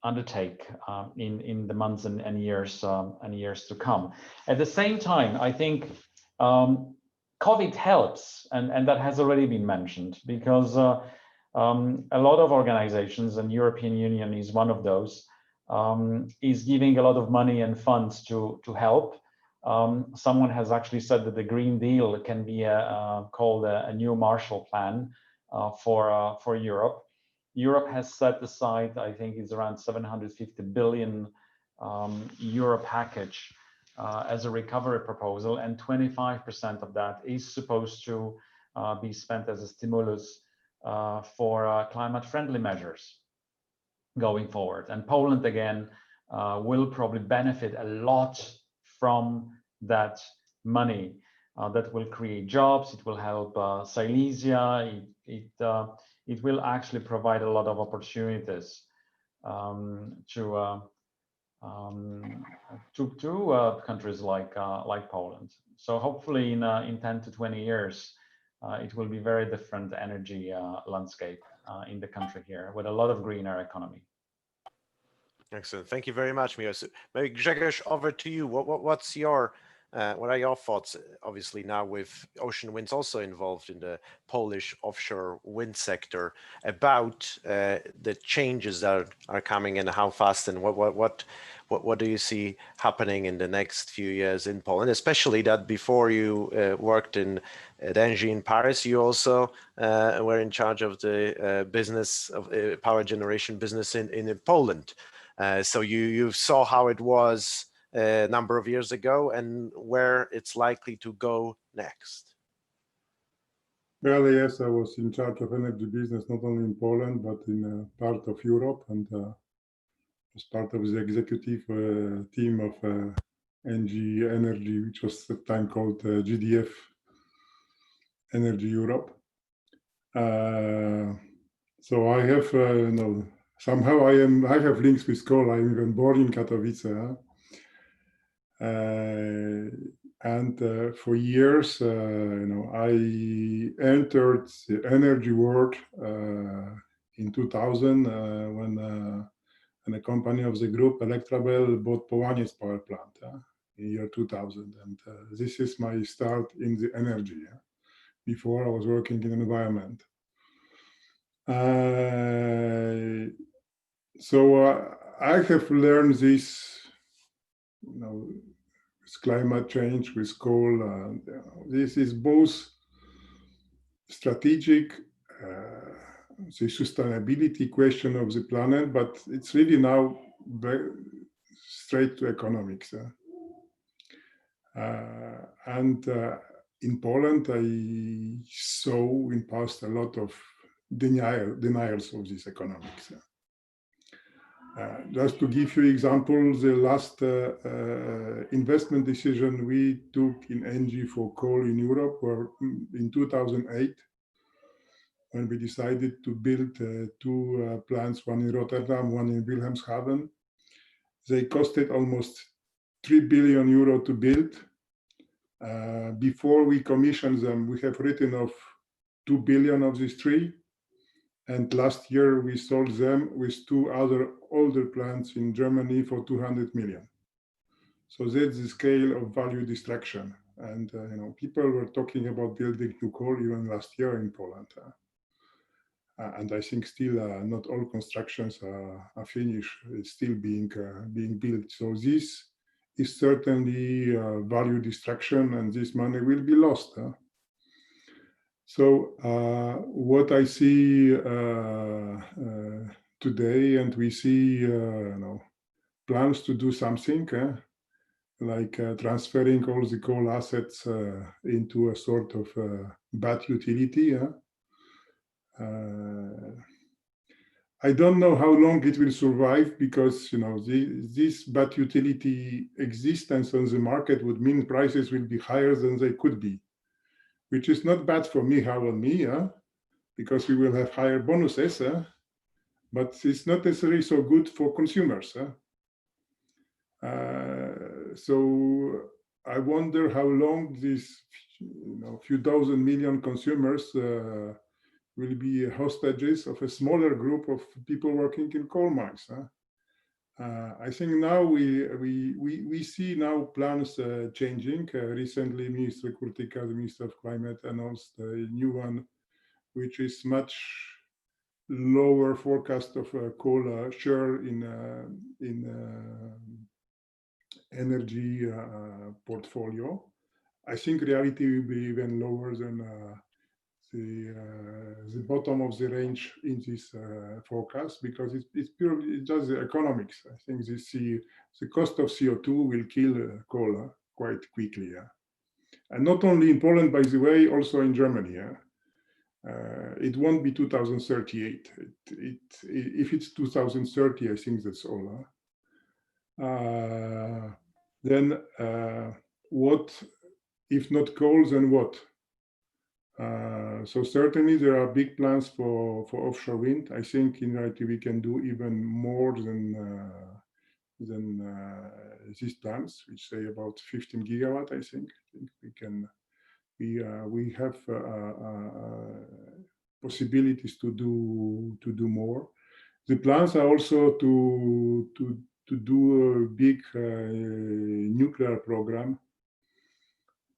undertake in the months and years to come. At the same time, I think COVID helps, and that has already been mentioned, because a lot of organizations, and European Union is one of those, is giving a lot of money and funds to help. Someone has actually said that the Green Deal can be called a new Marshall Plan for Europe. Europe has set aside, I think it's around 750 billion euro package as a recovery proposal, and 25% of that is supposed to be spent as a stimulus for climate-friendly measures going forward. And Poland, again, will probably benefit a lot from that money. That will create jobs, it will help Silesia, it will actually provide a lot of opportunities to countries like Poland. So hopefully in 10 to 20 years, it will be very different energy landscape in the country here, with a lot of greener economy.
Excellent. Thank you very much, Miros. Maybe Grzegorz, over to you. What are your thoughts, obviously now with ocean winds also involved in the Polish offshore wind sector, about the changes that are coming and how fast, and what do you see happening in the next few years in Poland, especially that before you worked at ENGIE in Paris, you also were in charge of the business of power generation business in Poland. So you saw how it was a number of years ago and where it's likely to go next.
Well, yes, I was in charge of energy business, not only in Poland, but in part of Europe, and was part of the executive team of ENGIE Energy, which was at the time called GDF Energy Europe. So I have, somehow I have links with coal. I'm even born in Katowice. And for years, I entered the energy world in 2000 when a company of the group, Electrabel, bought Połaniec power plant. in year 2000. And this is my start in the energy. Before I was working in environment. So I have learned this, with climate change, with coal. This is both strategic, the sustainability question of the planet, but it's really now very straight to economics. In Poland, I saw in past a lot of denials of this economics. Just to give you examples, the last investment decision we took in ENGIE for coal in Europe were in 2008, when we decided to build two plants, one in Rotterdam, one in Wilhelmshaven. They costed almost 3 billion euro to build. Before we commissioned them, we have written off 2 billion of these three. And last year we sold them with two other older plants in Germany for 200 million. So that's the scale of value destruction. And people were talking about building new coal even last year in Poland. And I think still not all constructions are finished. It's still being built. So this is certainly value destruction, and this money will be lost. So what I see today, and we see plans to do something like transferring all the coal assets into a sort of bad utility. I don't know how long it will survive, because this bad utility existence on the market would mean prices will be higher than they could be, which is not bad for me, because we will have higher bonuses, but it's not necessarily so good for consumers. So I wonder how long these few dozen million consumers will be hostages of a smaller group of people working in coal mines. I think now we see now plans changing. Recently, Minister Kurtyka, the Minister of Climate, announced a new one, which is much lower forecast of coal share in energy portfolio. I think reality will be even lower than the bottom of the range in this forecast, because it's purely just the economics. I think the cost of CO2 will kill coal quite quickly. And not only in Poland, by the way, also in Germany. It won't be 2038. If it's 2030, I think that's all. Then what, if not coal, then what? So certainly there are big plans for offshore wind. I think in reality we can do even more than these plans, which say about 15 gigawatt. I think we can. We have possibilities to do more. The plans are also to do a big nuclear program,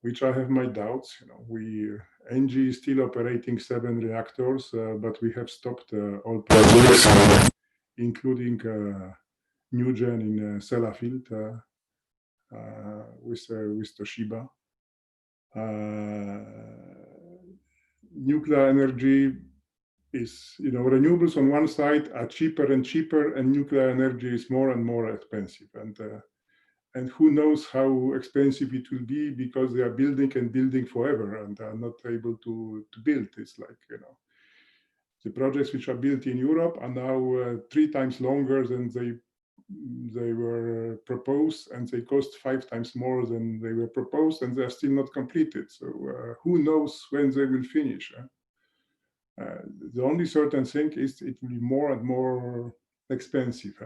which I have my doubts. ENGIE is still operating 7 reactors, but we have stopped all projects, including NuGen in Sellafield with Toshiba. Nuclear energy is, renewables on one side are cheaper and cheaper, and nuclear energy is more and more expensive. And who knows how expensive it will be, because they are building and building forever and are not able to build. It's like, the projects which are built in Europe are now 3 times longer than they were proposed, and they cost 5 times more than they were proposed, and they are still not completed. So who knows when they will finish? The only certain thing is it will be more and more expensive.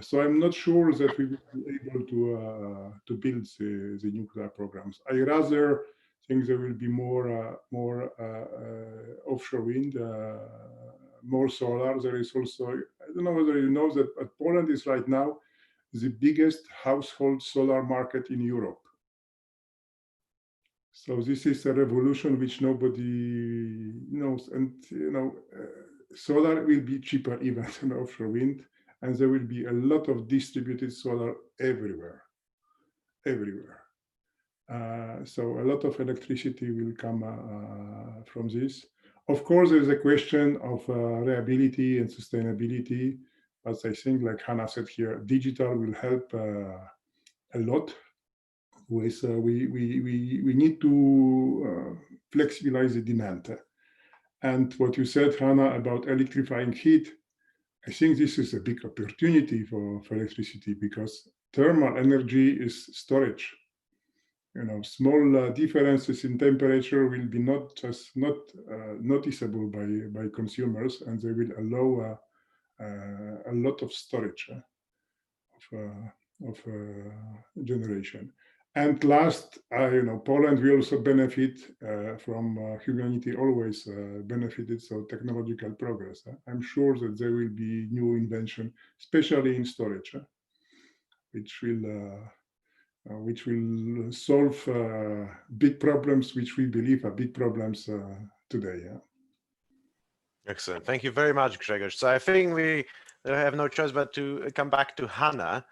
So I'm not sure that we will be able to build the nuclear programs. I rather think there will be more offshore wind, more solar. There is also, I don't know whether you know that, but Poland is right now the biggest household solar market in Europe. So this is a revolution which nobody knows, and solar will be cheaper even than offshore wind, and there will be a lot of distributed solar everywhere. So a lot of electricity will come from this. Of course, there's a question of reliability and sustainability, but I think, like Hannah said here, digital will help a lot. With we need to flexibilize the demand. And what you said, Hannah, about electrifying heat, I think this is a big opportunity for electricity, because thermal energy is storage. Small differences in temperature will be not noticeable by consumers, and they will allow a lot of storage of generation. And last, Poland will also benefit from humanity always benefited, so technological progress. I'm sure that there will be new invention, especially in storage, which will solve big problems which we believe are big problems today.
Excellent. Thank you very much, Grzegorz. So I think we have no choice but to come back to Hannah,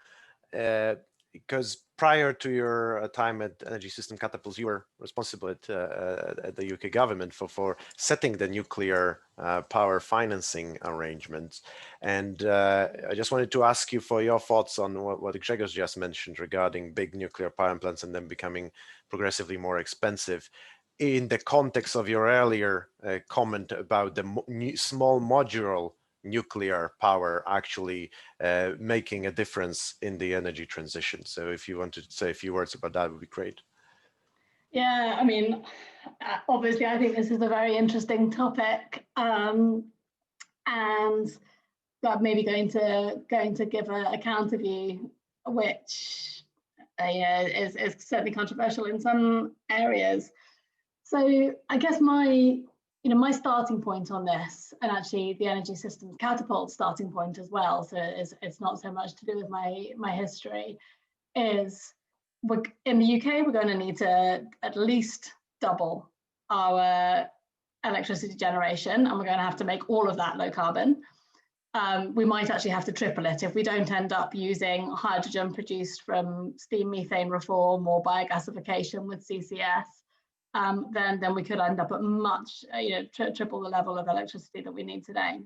because prior to your time at Energy System Catapult, you were responsible at the UK government for setting the nuclear power financing arrangements. And I just wanted to ask you for your thoughts on what Grzegorz just mentioned regarding big nuclear power plants and them becoming progressively more expensive, in the context of your earlier comment about the small modular nuclear power actually making a difference in the energy transition. So if you wanted to say a few words about that, it would be great.
Yeah, I mean, obviously, I think this is a very interesting topic, and I'm maybe going to give a counter view, which is certainly controversial in some areas. So I guess my starting point on this, and actually the Energy Systems Catapult starting point as well, so it's not so much to do with my history, is in the UK, we're going to need to at least double our electricity generation, and we're going to have to make all of that low carbon. We might actually have to triple it if we don't end up using hydrogen produced from steam methane reform or biogasification with CCS. Then we could end up at much, triple the level of electricity that we need today.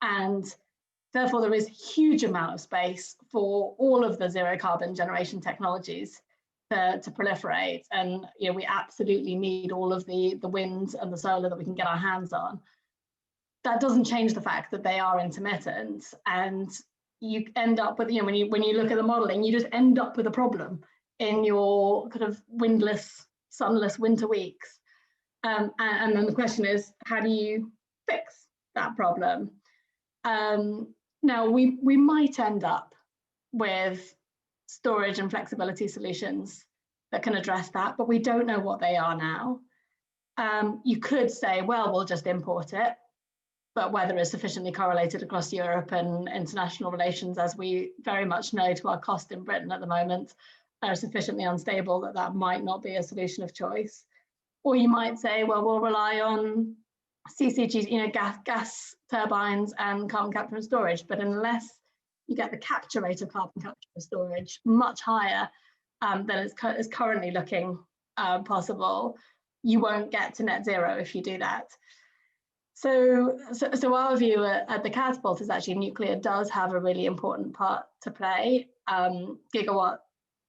And therefore, there is a huge amount of space for all of the zero carbon generation technologies to proliferate. And we absolutely need all of the wind and the solar that we can get our hands on. That doesn't change the fact that they are intermittent, and you end up with, when you look at the modeling, you just end up with a problem in your kind of windless, sunless winter weeks. And then the question is, how do you fix that problem? Now, we might end up with storage and flexibility solutions that can address that, but we don't know what they are now. You could say, well, we'll just import it, but whether it's sufficiently correlated across Europe and international relations, as we very much know to our cost in Britain at the moment, are sufficiently unstable that might not be a solution of choice. Or you might say, well, we'll rely on CCGs, gas turbines and carbon capture and storage. But unless you get the capture rate of carbon capture and storage much higher than is currently looking possible, you won't get to net zero if you do that. So our view at the Catapult is actually nuclear does have a really important part to play, gigawatt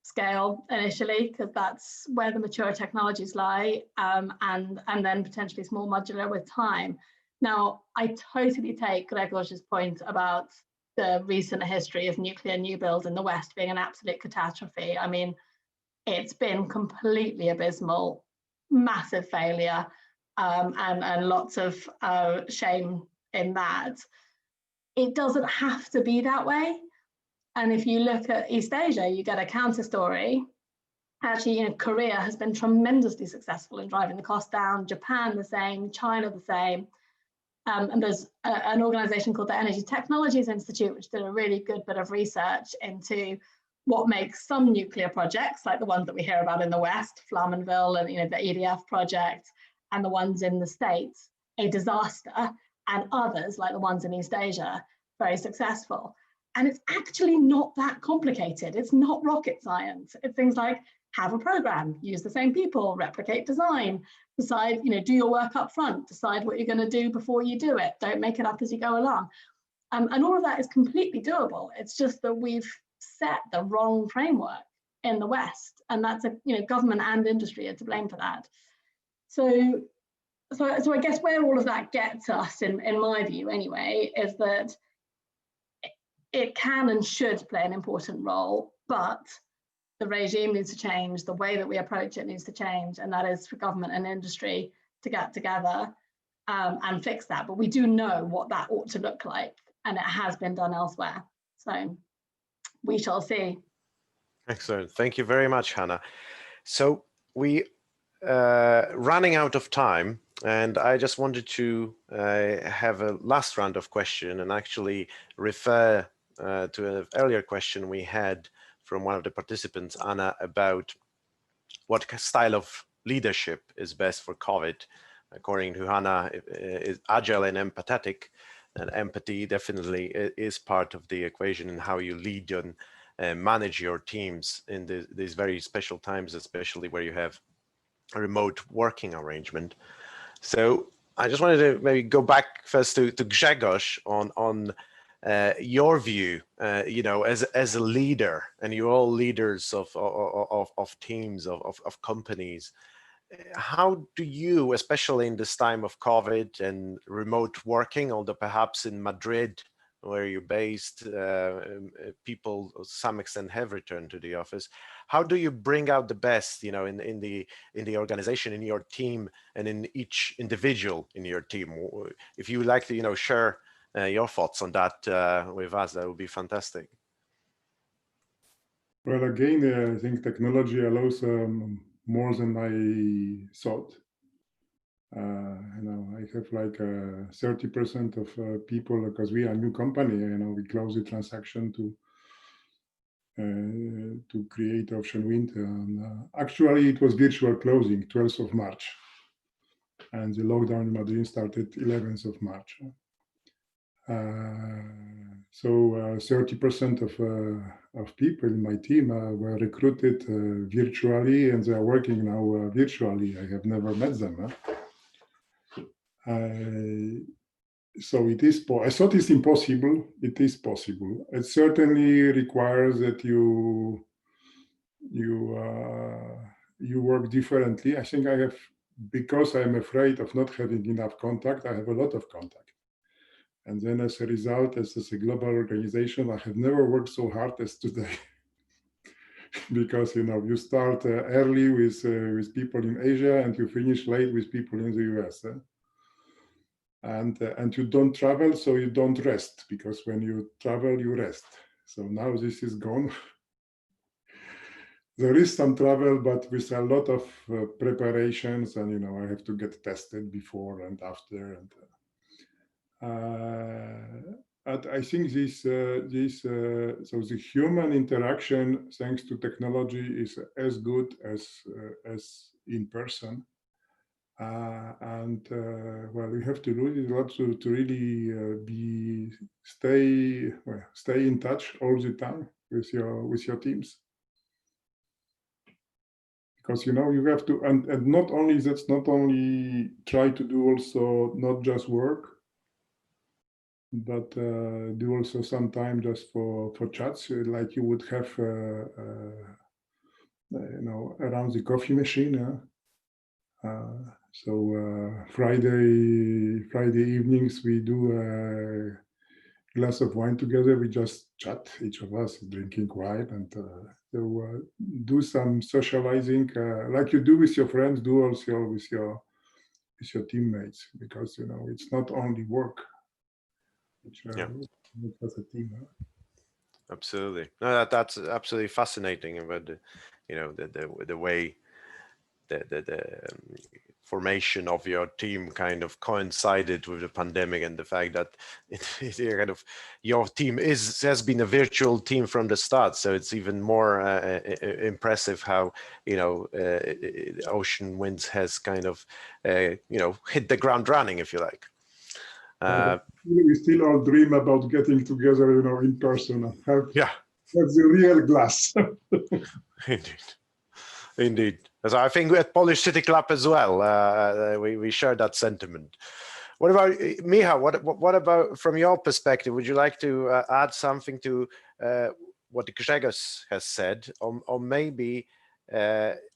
scale initially, because that's where the mature technologies lie, and then potentially small modular with time. Now, I totally take Grzegorz' point about the recent history of nuclear new builds in the West being an absolute catastrophe. I mean, it's been completely abysmal, massive failure, and lots of shame in that. It doesn't have to be that way. And if you look at East Asia, you get a counter story. Actually, Korea has been tremendously successful in driving the cost down, Japan the same, China the same. And there's an organization called the Energy Technologies Institute, which did a really good bit of research into what makes some nuclear projects, like the ones that we hear about in the West, Flamanville and the EDF project, and the ones in the States, a disaster, and others, like the ones in East Asia, very successful. And it's actually not that complicated. It's not rocket science. It's things like have a program, use the same people, replicate design, decide, do your work up front, decide what you're going to do before you do it. Don't make it up as you go along. And all of that is completely doable. It's just that we've set the wrong framework in the West, and that's government and industry are to blame for that. So I guess where all of that gets us, in my view anyway, is that it can and should play an important role, but the regime needs to change, the way that we approach it needs to change, and that is for government and industry to get together and fix that. But we do know what that ought to look like, and it has been done elsewhere. So we shall see.
Excellent. Thank you very much, Hannah. So we running out of time, and I just wanted to have a last round of question and actually refer to an earlier question we had from one of the participants, Anna, about what style of leadership is best for COVID. According to Hannah, is agile and empathetic, and empathy definitely is part of the equation in how you lead and manage your teams in these very special times, especially where you have a remote working arrangement. So I just wanted to maybe go back first to Grzegorz on your view, as a leader, and you're all leaders of teams, of companies. How do you, especially in this time of COVID and remote working, although perhaps in Madrid, where you're based, people to some extent have returned to the office. How do you bring out the best, in the organization, in your team, and in each individual in your team? If you would like to, share your thoughts on that with us, that would be fantastic.
Well, again, I think technology allows more than I thought. I have like 30% of people, because we are a new company, we closed the transaction to create Ocean Wind. And actually, it was virtual closing, 12th of March. And the lockdown in Madrid started 11th of March. So 30% of people in my team were recruited virtually, and they are working now virtually. I have never met them. So it is. I thought it's impossible. It is possible. It certainly requires that you work differently. I think I have, because I'm afraid of not having enough contact. I have a lot of contact, and then as a result, as a global organization, I have never worked so hard as today. Because you start early with people in Asia, and you finish late with people in the US. And you don't travel, so you don't rest, because when you travel, you rest. So now this is gone. There is some travel, but with a lot of preparations, and I have to get tested before and after. And I think so the human interaction, thanks to technology, is as good as in person. Well, we have to do a lot to really stay in touch all the time with your teams, because you have to, and not only try to do also not just work, but do also some time just for chats, like you would have around the coffee machine. So Friday evenings, we do a glass of wine together. We just chat, each of us drinking wine, and so do some socializing, like you do with your friends. Do also with your teammates, because it's not only work. As a team.
Absolutely. No, that's absolutely fascinating about the way the formation of your team kind of coincided with the pandemic and the fact that your team has been a virtual team from the start. So it's even more impressive how, Ocean Winds has kind of, hit the ground running, if you like.
We still all dream about getting together, in person.
Yeah,
that's the real glass.
Indeed. So I think at Polish City Club as well, we share that sentiment. What about Michał? What about from your perspective? Would you like to add something to what Grzegorz has said, or maybe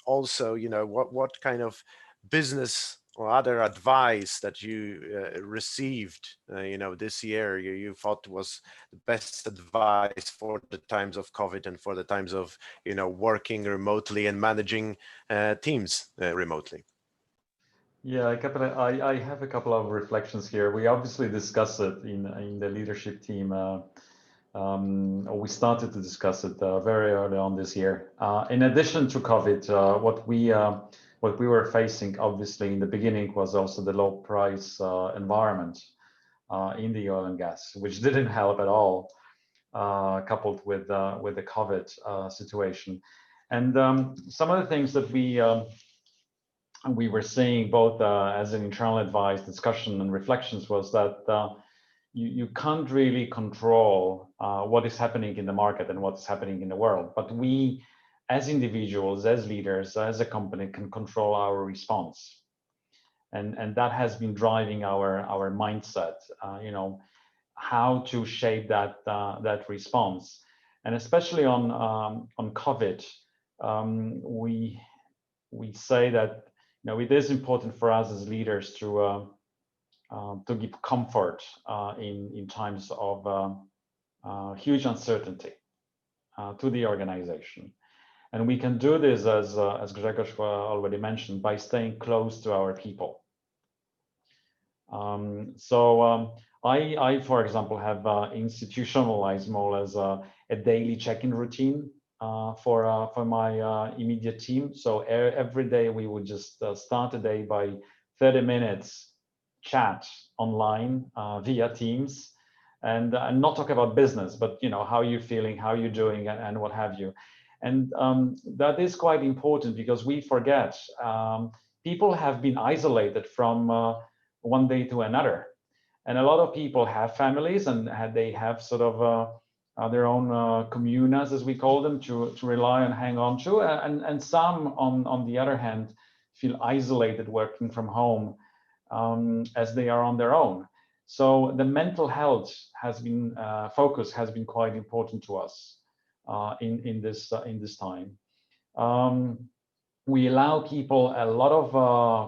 also, what kind of business or other advice that you received, this year you thought was the best advice for the times of COVID and for the times of, working remotely and managing teams remotely?
Yeah, I have a couple of reflections here. We obviously discussed it in the leadership team. We started to discuss it very early on this year. In addition to COVID, what we were facing, obviously, in the beginning was also the low price environment in the oil and gas, which didn't help at all, coupled with the COVID situation. And some of the things that we were seeing both as an internal advice discussion and reflections was that you can't really control what is happening in the market and what's happening in the world, but we as individuals, as leaders, as a company can control our response. And that has been driving our mindset, how to shape that response. And especially on COVID, we say that it is important for us as leaders to give comfort in times of huge uncertainty to the organization. And we can do this, as Grzegorz already mentioned, by staying close to our people. I, for example, have institutionalized more as a daily check-in routine for my immediate team. So every day we would just start a day by 30 minutes chat online via Teams, and not talk about business, but how you're feeling, how you're doing, and what have you. And that is quite important because we forget people have been isolated from one day to another, and a lot of people have families and they have sort of their own communas, as we call them, to rely and hang on to, and some on the other hand feel isolated working from home as they are on their own. So the mental health focus has been quite important to us in this time. We allow people a lot of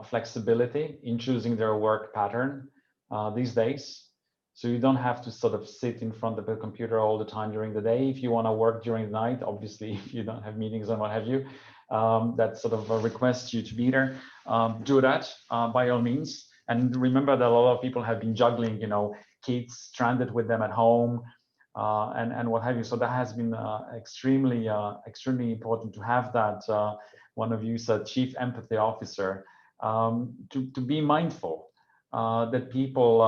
flexibility in choosing their work pattern these days. So you don't have to sort of sit in front of the computer all the time during the day. If you want to work during the night, obviously, if you don't have meetings and what have you, that sort of requests you to be there, do that by all means. And remember that a lot of people have been juggling, kids stranded with them at home and what have you. So that has been extremely important to have that. One of you said chief empathy officer, to be mindful that people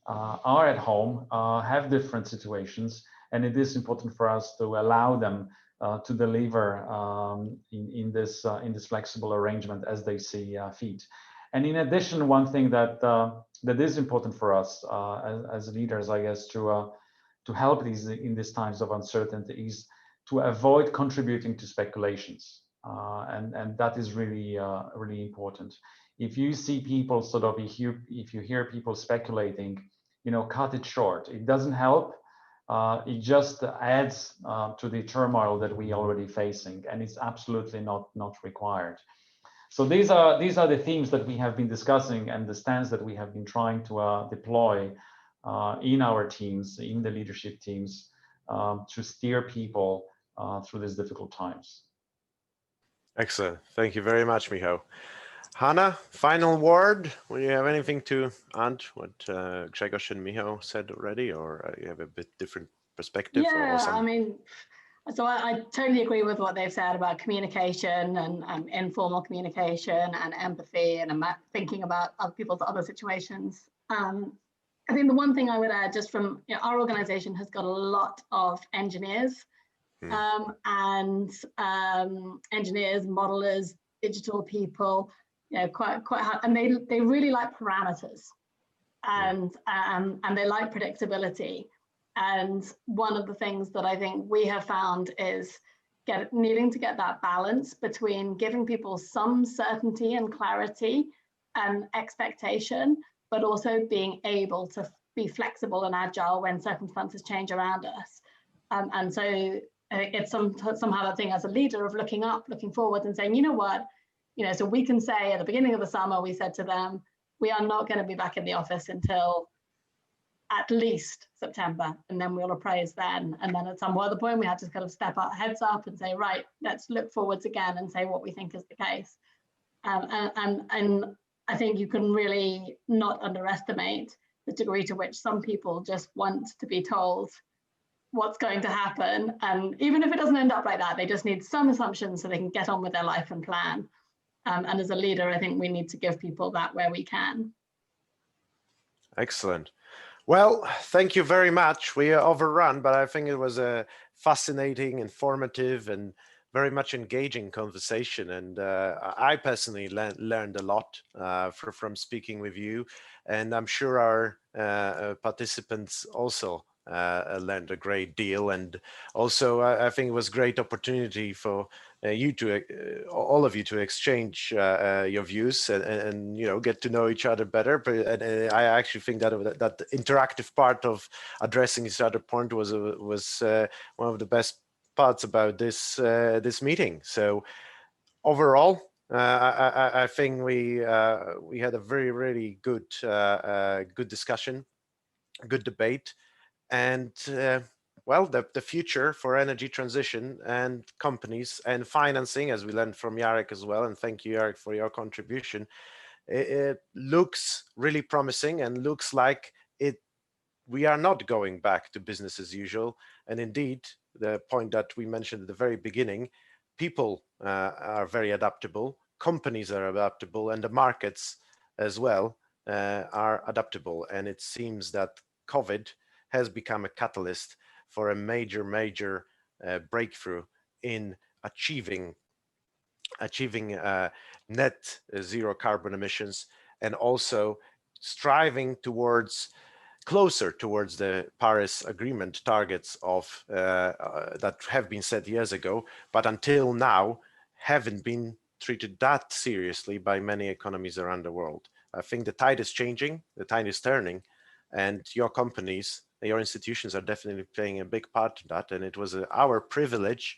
are at home, have different situations, and it is important for us to allow them to deliver in this flexible arrangement as they see fit. And in addition, one thing that is important for us as leaders, I guess, to help in these times of uncertainty is to avoid contributing to speculations, and that is really important. If you see people sort of, if you hear people speculating, cut it short. It doesn't help. It just adds to the turmoil that we already facing, and it's absolutely not required. So these are the themes that we have been discussing and the stance that we have been trying to deploy in our teams, in the leadership teams, to steer people through these difficult times.
Excellent. Thank you very much, Michał. Hanna, final word. Will you have anything to add what Grzegorz and Michał said already, or you have a bit different perspective?
Yeah,
or some...
I mean, So I totally agree with what they've said about communication and informal communication and empathy and thinking about other people's other situations. I think the one thing I would add, just from our organization has got a lot of engineers and engineers, modelers, digital people, quite hard, and they really like parameters and they like predictability. And one of the things that I think we have found is needing to get that balance between giving people some certainty and clarity and expectation, but also being able to be flexible and agile when circumstances change around us. And so it's somehow that thing as a leader of looking up, looking forward and saying, you know what, so we can say at the beginning of the summer, we said to them, we are not going to be back in the office until at least September, and then we'll appraise then. And then at some other point, we had to kind of step our heads up and say, right, let's look forwards again and say what we think is the case. And I think you can really not underestimate the degree to which some people just want to be told what's going to happen. And even if it doesn't end up like that, they just need some assumptions so they can get on with their life and plan. And as a leader, I think we need to give people that where we can.
Excellent. Well, thank you very much. We are overrun, but I think it was a fascinating, informative, and very much engaging conversation. And I personally learned a lot from speaking with you. And I'm sure our participants also learned a great deal. And also, I think it was a great opportunity for all of you to exchange your views and get to know each other better. But I actually think that interactive part of addressing each other point was one of the best parts about this meeting. So overall, I think we had a very, really good discussion, good debate, and well, the future for energy transition and companies and financing, as we learned from Jarek as well, and thank you, Jarek, for your contribution. It looks really promising and looks like we are not going back to business as usual. And indeed, the point that we mentioned at the very beginning, people are very adaptable, companies are adaptable, and the markets as well are adaptable. And it seems that COVID has become a catalyst for a major breakthrough in achieving net zero carbon emissions, and also striving closer towards the Paris Agreement targets of that have been set years ago, but until now haven't been treated that seriously by many economies around the world. I think the tide is changing, the tide is turning, and your companies, your institutions are definitely playing a big part in that. And it was our privilege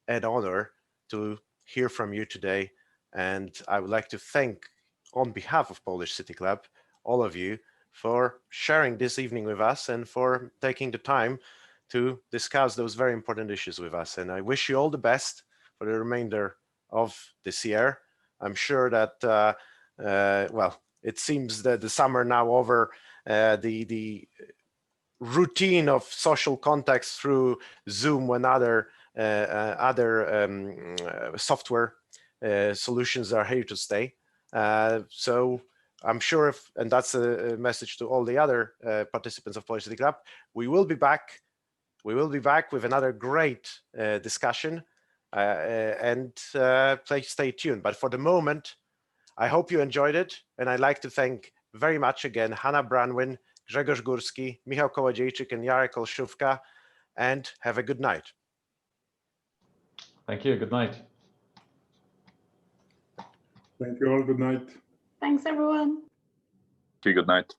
and honor to hear from you today. And I would like to thank, on behalf of Polish City Club, all of you for sharing this evening with us and for taking the time to discuss those very important issues with us. And I wish you all the best for the remainder of this year. I'm sure that, well, it seems that the summer now over, the routine of social contacts through Zoom and other software solutions are here to stay. So I'm sure and that's a message to all the other participants of Polish City Club, we will be back. We will be back with another great discussion, and please stay tuned. But for the moment, I hope you enjoyed it. And I'd like to thank very much again Hanna Branwin, Grzegorz Gorski, Michał Kołodziejczyk, and Jarek Olszówka, and have a good night.
Thank you. Good night.
Thank you all. Good night.
Thanks, everyone.
Okay, good night.